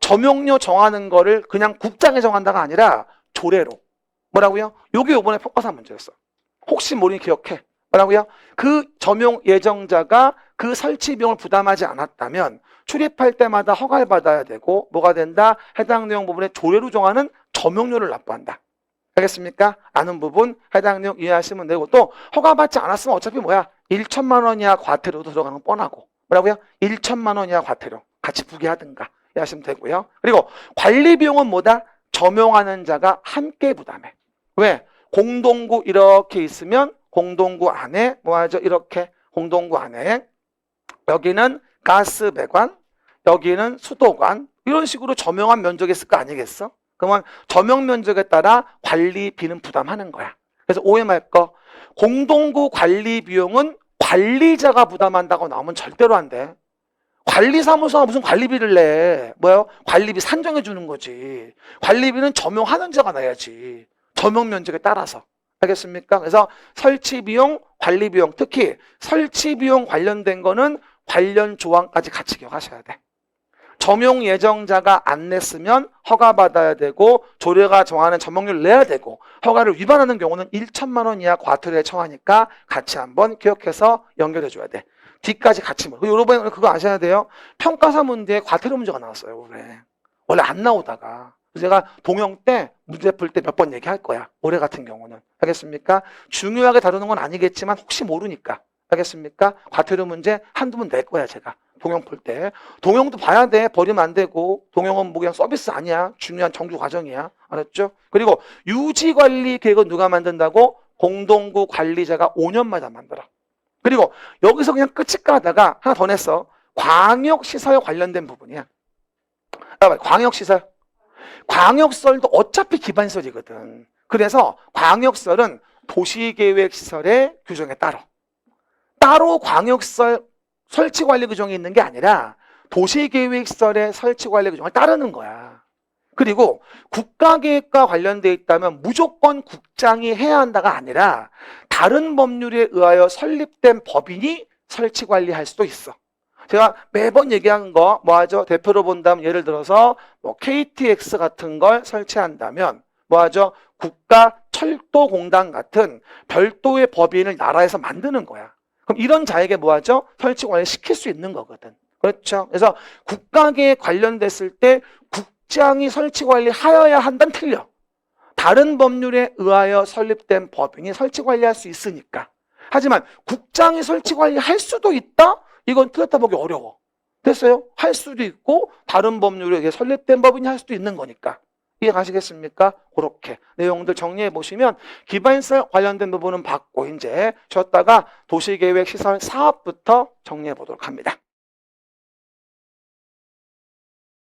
점용료 정하는 거를 그냥 국장이 정한다가 아니라 조례로. 뭐라고요? 요게 이번에 평가사 문제였어. 혹시 모르니 기억해. 뭐라고요? 그 점용 예정자가 그 설치 비용을 부담하지 않았다면 출입할 때마다 허가를 받아야 되고 뭐가 된다? 해당 내용 부분에 조례로 정하는 점용료를 납부한다. 알겠습니까? 아는 부분 해당 내용 이해하시면 되고 또 허가받지 않았으면 어차피 뭐야? 1천만 원 이하 과태료도 들어가는 건 뻔하고 뭐라고요? 1천만 원 이하 과태료 같이 부기하든가 이해하시면 되고요. 그리고 관리 비용은 뭐다? 점용하는 자가 함께 부담해. 왜? 공동구 이렇게 있으면 공동구 안에 뭐하죠? 이렇게 공동구 안에 여기는 가스 배관, 여기는 수도관 이런 식으로 점용한 면적이 있을 거 아니겠어? 그러면 점용 면적에 따라 관리비는 부담하는 거야. 그래서 오해 말 거. 공동구 관리 비용은 관리자가 부담한다고 나오면 절대로 안 돼. 관리사무소가 무슨 관리비를 내. 뭐요? 관리비 산정해 주는 거지. 관리비는 점용하는 자가 내야지. 점용 면적에 따라서. 알겠습니까? 그래서 설치비용, 관리비용, 특히 설치비용 관련된 거는 관련 조항까지 같이 기억하셔야 돼. 점용 예정자가 안 냈으면 허가받아야 되고 조례가 정하는 점용료를 내야 되고 허가를 위반하는 경우는 1천만 원 이하 과태료에 처하니까 같이 한번 기억해서 연결해 줘야 돼. 뒤까지 같이. 여러분 그거 아셔야 돼요. 평가사 문제에 과태료 문제가 나왔어요. 원래 안 나오다가. 제가 동영 때 문제 풀 때 몇 번 얘기할 거야. 올해 같은 경우는. 알겠습니까? 중요하게 다루는 건 아니겠지만 혹시 모르니까. 알겠습니까? 과태료 문제 한두 번 낼 거야 제가. 동영 풀 때. 동영도 봐야 돼. 버리면 안 되고. 동영은 뭐 그냥 서비스 아니야. 중요한 정규 과정이야. 알았죠? 그리고 유지관리 계획은 누가 만든다고? 공동구 관리자가 5년마다 만들어. 그리고 여기서 그냥 끝일까 하다가 하나 더 냈어. 광역시설 관련된 부분이야. 광역시설. 광역설도 어차피 기반시설이거든. 그래서 광역설은 도시계획시설의 규정에 따로 광역시설 설치관리 규정이 있는 게 아니라 도시계획시설의 설치관리 규정을 따르는 거야. 그리고 국가계획과 관련돼 있다면 무조건 국장이 해야 한다가 아니라 다른 법률에 의하여 설립된 법인이 설치관리할 수도 있어. 제가 매번 얘기한 거 뭐하죠? 대표로 본다면 예를 들어서 뭐 KTX 같은 걸 설치한다면 뭐하죠? 국가철도공단 같은 별도의 법인을 나라에서 만드는 거야. 그럼 이런 자에게 뭐하죠? 설치관리 시킬 수 있는 거거든. 그렇죠? 그래서 국가계획 관련됐을 때 국장이 설치관리 하여야 한다는 틀려. 다른 법률에 의하여 설립된 법인이 설치관리할 수 있으니까. 하지만 국장이 설치관리 할 수도 있다? 이건 틀렸다 보기 어려워. 됐어요? 할 수도 있고 다른 법률에 의해 설립된 법인이 할 수도 있는 거니까. 이해 가시겠습니까? 그렇게 내용들 정리해 보시면 기반시설 관련된 부분은 받고 이제 쉬었다가 도시계획시설 사업부터 정리해 보도록 합니다.